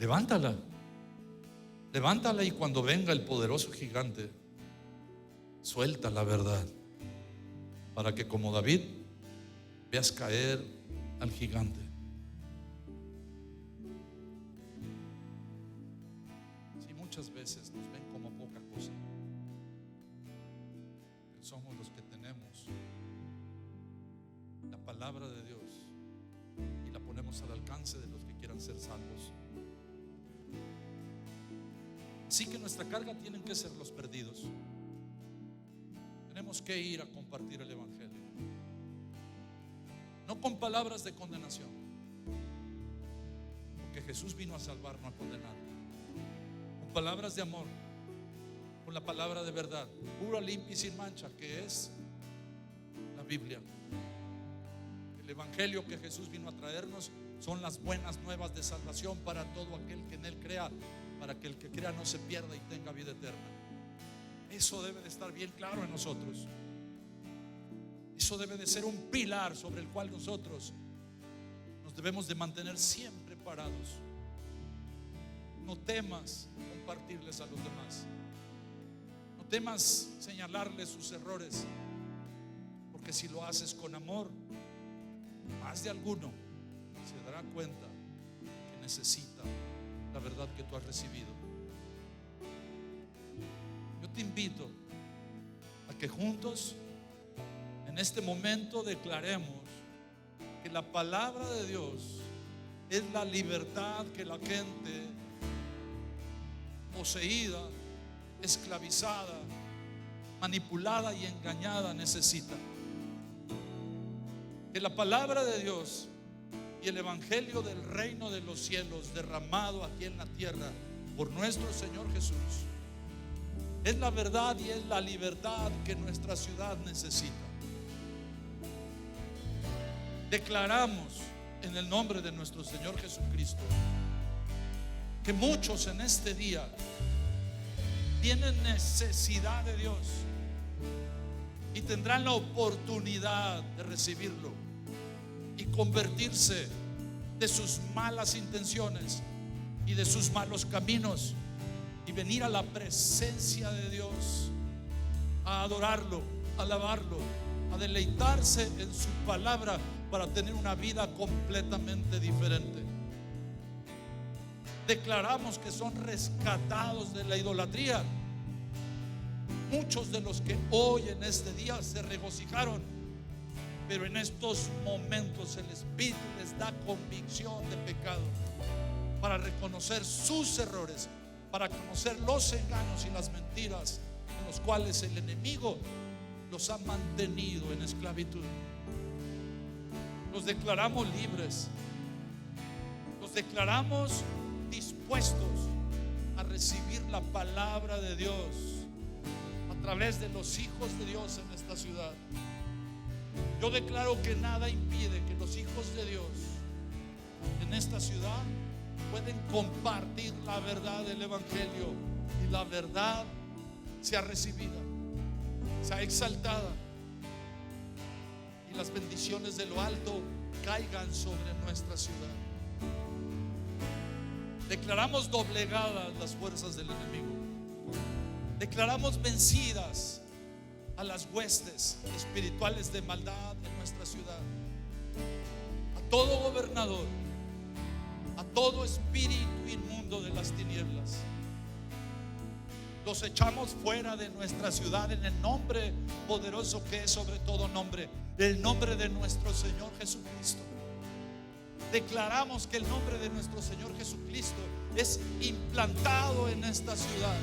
Levántala, levántala, y cuando venga el poderoso gigante, suelta la verdad, para que como David veas caer al gigante. Si muchas veces nos ven como poca cosa, pero somos los que tenemos la palabra de Dios y la ponemos al alcance de los que quieran ser salvos. Así que nuestra carga tienen que ser los perdidos. Tenemos que ir a compartir el evangelio, no con palabras de condenación, porque Jesús vino a salvar, no a condenar. Con palabras de amor, con la palabra de verdad, pura, limpia y sin mancha, que es la Biblia. El evangelio que Jesús vino a traernos son las buenas nuevas de salvación para todo aquel que en Él crea, para que el que crea no se pierda y tenga vida eterna. Eso debe de estar bien claro en nosotros. Eso debe de ser un pilar sobre el cual nosotros nos debemos de mantener siempre parados. No temas compartirles a los demás, no temas señalarles sus errores, porque si lo haces con amor, más de alguno se dará cuenta que necesita la verdad que tú has recibido. Yo te invito a que juntos en este momento declaremos que la palabra de Dios es la libertad que la gente poseída, esclavizada, manipulada y engañada necesita. Que la palabra de Dios y el evangelio del reino de los cielos derramado aquí en la tierra por nuestro Señor Jesús es la verdad y es la libertad que nuestra ciudad necesita. Declaramos en el nombre de nuestro Señor Jesucristo que muchos en este día tienen necesidad de Dios y tendrán la oportunidad de recibirlo y convertirse de sus malas intenciones y de sus malos caminos y venir a la presencia de Dios a adorarlo, a alabarlo, a deleitarse en su palabra para tener una vida completamente diferente. Declaramos que son rescatados de la idolatría. Muchos de los que hoy en este día se regocijaron, pero en estos momentos el Espíritu les da convicción de pecado para reconocer sus errores, para conocer los engaños y las mentiras en los cuales el enemigo los ha mantenido en esclavitud. Los declaramos libres, los declaramos dispuestos a recibir la palabra de Dios a través de los hijos de Dios en esta ciudad. Yo declaro que nada impide que los hijos de Dios en esta ciudad pueden compartir la verdad del Evangelio, y la verdad sea recibida, sea exaltada, y las bendiciones de lo alto caigan sobre nuestra ciudad. Declaramos doblegadas las fuerzas del enemigo. Declaramos vencidas a las huestes espirituales de maldad en nuestra ciudad. A todo gobernador, a todo espíritu inmundo de las tinieblas, los echamos fuera de nuestra ciudad en el nombre poderoso que es sobre todo nombre, el nombre de nuestro Señor Jesucristo. Declaramos que el nombre de nuestro Señor Jesucristo es implantado en esta ciudad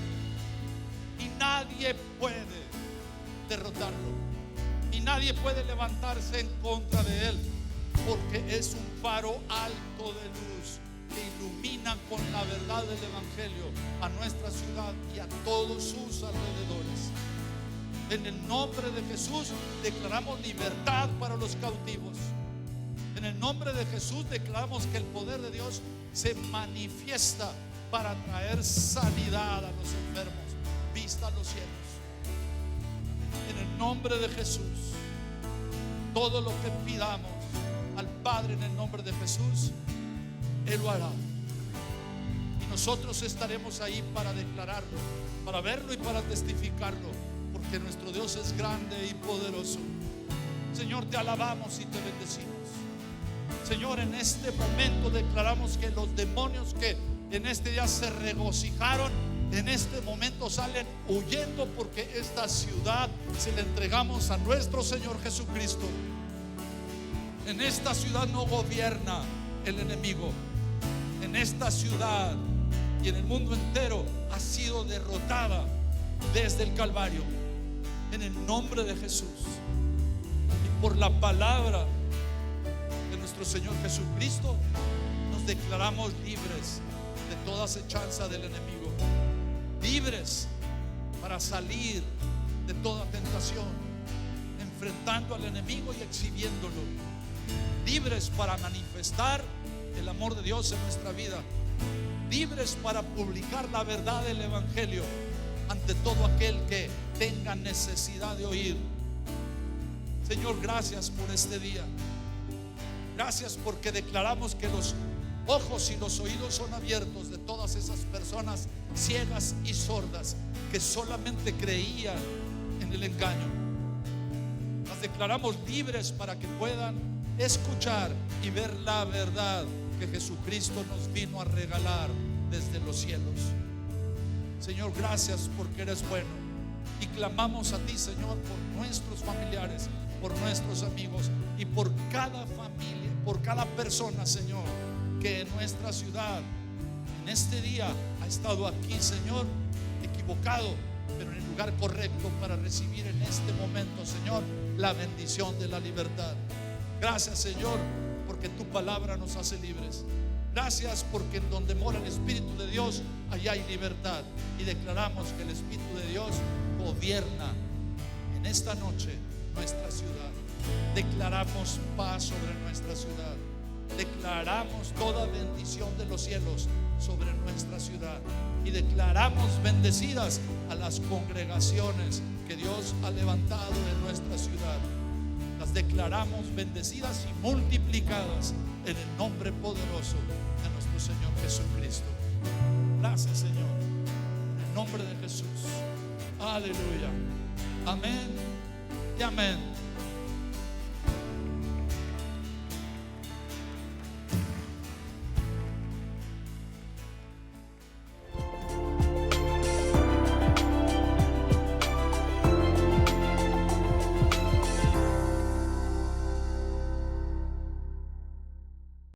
y nadie puede derrotarlo, y nadie puede levantarse en contra de él, porque es un faro alto de luz que ilumina con la verdad del Evangelio a nuestra ciudad y a todos sus alrededores. En el nombre de Jesús declaramos libertad para los cautivos. En el nombre de Jesús declaramos que el poder de Dios se manifiesta para traer sanidad a los enfermos, vista a los ciegos. En el nombre de Jesús, todo lo que pidamos al Padre en el nombre de Jesús, Él lo hará. Y nosotros estaremos ahí para declararlo, para verlo y para testificarlo, porque nuestro Dios es grande y poderoso. Señor, te alabamos y te bendecimos. Señor, en este momento declaramos que los demonios que en este día se regocijaron, en este momento salen huyendo, porque esta ciudad se la entregamos a nuestro Señor Jesucristo. En esta ciudad no gobierna el enemigo. En esta ciudad y en el mundo entero ha sido derrotada desde el Calvario, en el nombre de Jesús. Y por la palabra de nuestro Señor Jesucristo nos declaramos libres de toda acechanza del enemigo, libres para salir de toda tentación, enfrentando al enemigo y exhibiéndolo, libres para manifestar el amor de Dios en nuestra vida, libres para publicar la verdad del Evangelio ante todo aquel que tenga necesidad de oír. Señor, gracias por este día. Gracias porque declaramos que los ojos y los oídos son abiertos de todas esas personas ciegas y sordas que solamente creían en el engaño. Las declaramos libres para que puedan escuchar y ver la verdad que Jesucristo nos vino a regalar desde los cielos. Señor, gracias porque eres bueno, y clamamos a ti, Señor, por nuestros familiares, por nuestros amigos y por cada familia, por cada persona, Señor, que en nuestra ciudad en este día ha estado aquí, Señor, equivocado, pero en el lugar correcto para recibir en este momento, Señor, la bendición de la libertad. Gracias, Señor, porque tu palabra nos hace libres. Gracias porque en donde mora el Espíritu de Dios, allá hay libertad. Y declaramos que el Espíritu de Dios gobierna en esta noche nuestra ciudad. Declaramos paz sobre nuestra ciudad. Declaramos toda bendición de los cielos sobre nuestra ciudad. Y declaramos bendecidas a las congregaciones que Dios ha levantado en nuestra ciudad. Las declaramos bendecidas y multiplicadas en el nombre poderoso de nuestro Señor Jesucristo. Gracias, Señor, en el nombre de Jesús. Aleluya, Amén y amén.